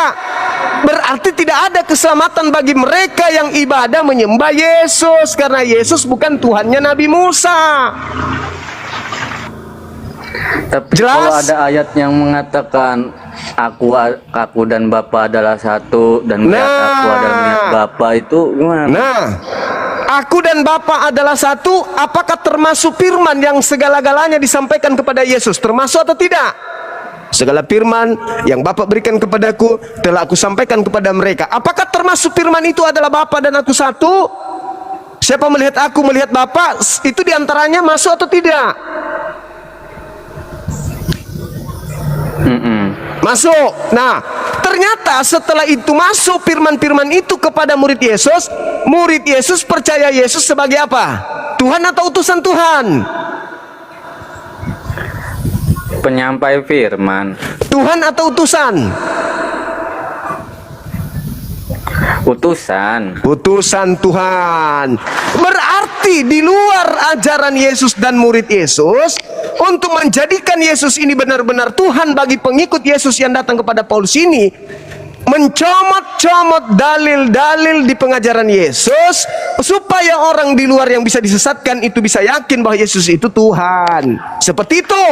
Berarti tidak ada keselamatan bagi mereka yang ibadah menyembah Yesus, karena Yesus bukan Tuhannya Nabi Musa. Tapi Jelas? kalau ada ayat yang mengatakan aku dan Bapa adalah satu, dan melihat aku adalah melihat Bapa, itu gimana? Nah, aku dan Bapa adalah satu, apakah termasuk firman yang segala-galanya disampaikan kepada Yesus? Termasuk atau tidak? Segala firman yang Bapa berikan kepadaku telah aku sampaikan kepada mereka. Apakah termasuk firman itu adalah Bapa dan aku satu? Siapa melihat aku melihat Bapa, itu diantaranya masuk atau tidak? Masuk. Nah, ternyata setelah itu masuk firman-firman itu kepada murid Yesus percaya Yesus sebagai apa? Tuhan atau utusan Tuhan? Penyampai firman. Tuhan atau utusan? Utusan. Utusan Tuhan. Berarti di luar ajaran Yesus dan murid Yesus, untuk menjadikan Yesus ini benar-benar Tuhan bagi pengikut Yesus yang datang kepada Paulus ini, mencomot-comot dalil-dalil di pengajaran Yesus, supaya orang di luar yang bisa disesatkan itu bisa yakin bahwa Yesus itu Tuhan. Seperti itu.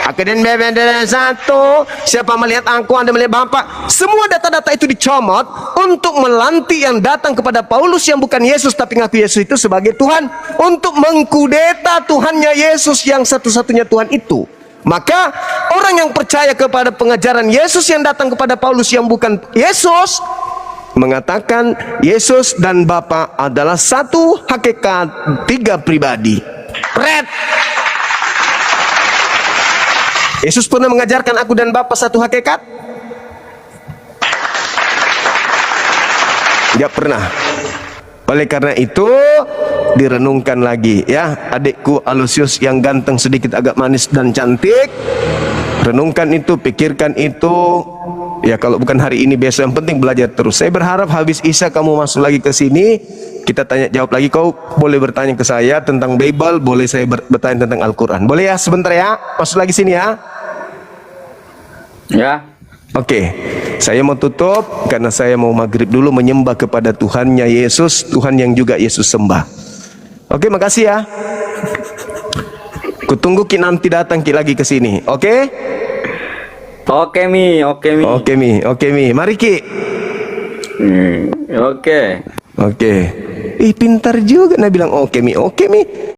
Aku dan Bapa adalah satu. Siapa melihat aku, Anda melihat Bapa. Semua data-data itu dicomot untuk melantik yang datang kepada Paulus yang bukan Yesus tapi ngaku Yesus itu sebagai Tuhan, untuk mengkudeta Tuhannya Yesus yang satu-satunya Tuhan itu. Maka orang yang percaya kepada pengajaran Yesus yang datang kepada Paulus yang bukan Yesus, mengatakan Yesus dan Bapa adalah satu hakikat, tiga pribadi. Red. Yesus pernah mengajarkan aku dan Bapa satu hakikat? Tidak pernah. Oleh karena itu direnungkan lagi ya, adikku Alusius yang ganteng, sedikit agak manis dan cantik. Renungkan itu, pikirkan itu. Ya kalau bukan hari ini besok, yang penting belajar terus. Saya berharap habis Isya kamu masuk lagi ke sini, kita tanya jawab lagi. Kau boleh bertanya ke saya tentang Bible, boleh saya bertanya tentang Al-Quran. Boleh ya sebentar ya, masuk lagi sini ya. Ya. Oke, saya mau tutup karena saya mau maghrib dulu menyembah kepada Tuhannya Yesus, Tuhan yang juga Yesus sembah. Oke, makasih ya. Kutunggu Ki nanti datang Ki lagi ke sini. Oke? Oke Mi. Oke Mi. Mari Ki. Oke. Oke. Ih, pintar juga nah bilang oke Mi.